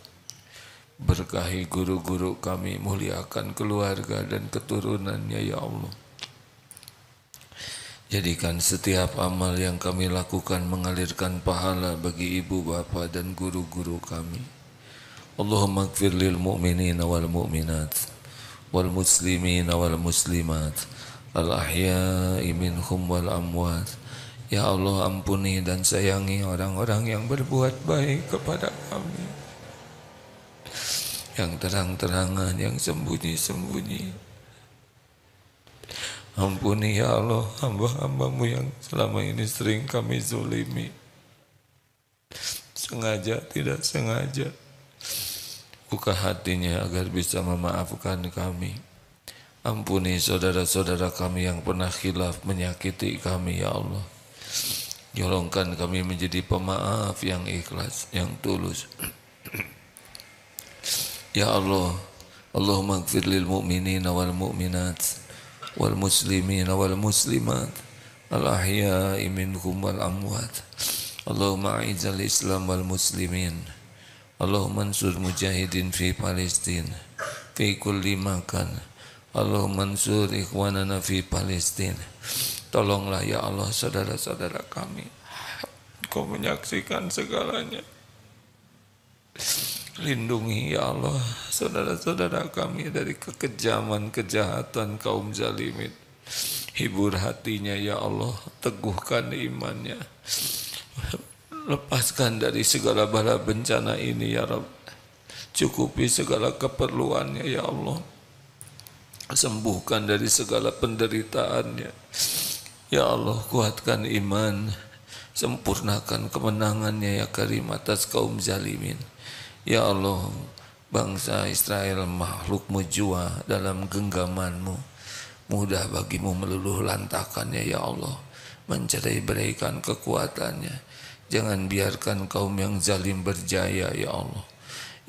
Berkahi guru-guru kami, muliakan keluarga dan keturunannya ya Allah. Jadikan setiap amal yang kami lakukan mengalirkan pahala bagi ibu bapa dan guru-guru kami. Allahumma gfir lil mu'minina wal mu'minat wal muslimina wal muslimat al ahya'i minhum wal amwat. Ya Allah, ampuni dan sayangi orang-orang yang berbuat baik kepada kami, yang terang-terangan, yang sembunyi-sembunyi. Ampuni ya Allah hamba-hambamu yang selama ini sering kami zolimi, sengaja tidak sengaja. Buka hatinya agar bisa memaafkan kami. Ampuni saudara-saudara kami yang pernah khilaf menyakiti kami ya Allah. Golongkan kami menjadi pemaaf yang ikhlas, yang tulus. Ya Allah, Allahumma ighfir lil mu'minina wal mu'minat wal muslimina wal muslimat al ahya'i minhum wal amwat. Allahumma a'izzal Islam wal muslimin. Allahumma ansur mujahidin fi Palestin fi kulli makan. Allahumma ansur ikhwanana fi Palestin. Tolonglah ya Allah saudara-saudara kami. Kau menyaksikan segalanya. Lindungi ya Allah saudara-saudara kami dari kekejaman, kejahatan kaum zalimin. Hibur hatinya ya Allah, teguhkan imannya. Lepaskan dari segala bala bencana ini ya Rabb. Cukupi segala keperluannya ya Allah. Sembuhkan dari segala penderitaannya. Ya Allah, kuatkan iman, sempurnakan kemenangannya ya Karim atas kaum zalimin. Ya Allah, bangsa Israel makhlukmu jua dalam genggamanmu. Mudah bagimu meluluh lantakannya ya Allah, mencerai-beraikan kekuatannya. Jangan biarkan kaum yang zalim berjaya ya Allah.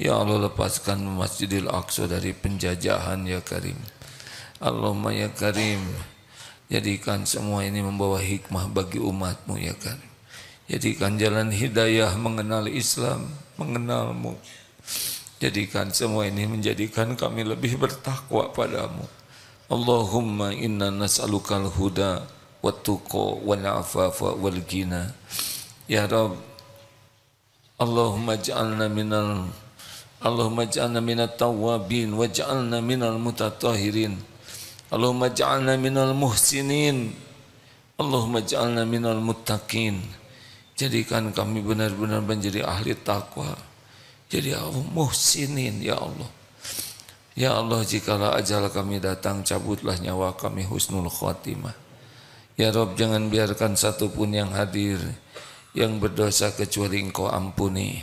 Ya Allah, lepaskan Masjidil Aqsa dari penjajahan ya Karim. Allahumma ya Karim, jadikan semua ini membawa hikmah bagi umatmu ya Karim. Jadikan jalan hidayah mengenal Islam, mengenalmu. Jadikan semua ini menjadikan kami lebih bertakwa padamu. Allahumma inna nas'alukal huda wat-tuqa wal-afafa wal-ghina. Ya Rabb, Allahumma ja'alna minat tawwabin waj'alna minal mutatahhirin. Allahumma ja'alna minal muhsinin. Allahumma ja'alna minal muttaqin. Jadikan kami benar-benar menjadi ahli takwa. Jadi muhsinin ya Allah. Ya Allah, jikalau ajal kami datang, cabutlah nyawa kami husnul khotimah. Ya Rabb, jangan biarkan satupun yang hadir yang berdosa kecuali Engkau ampuni,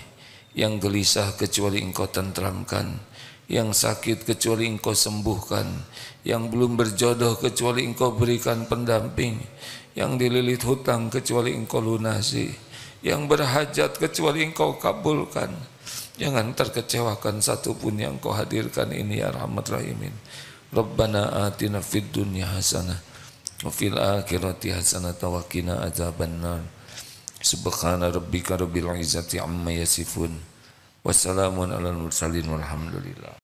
yang gelisah kecuali Engkau tentramkan, yang sakit kecuali Engkau sembuhkan, yang belum berjodoh kecuali Engkau berikan pendamping, yang dililit hutang kecuali Engkau lunasi, yang berhajat kecuali Engkau kabulkan. Jangan terkecewakan satupun yang Kau hadirkan ini ya Rahmat Rahimin. Rabbana atina fid dunya hasanah wa fil akhirati hasanah wa qina adzabannar. Subhana rabbika rabbil izzati amma yasifun. Wassalamun alal mursalin walhamdulillah.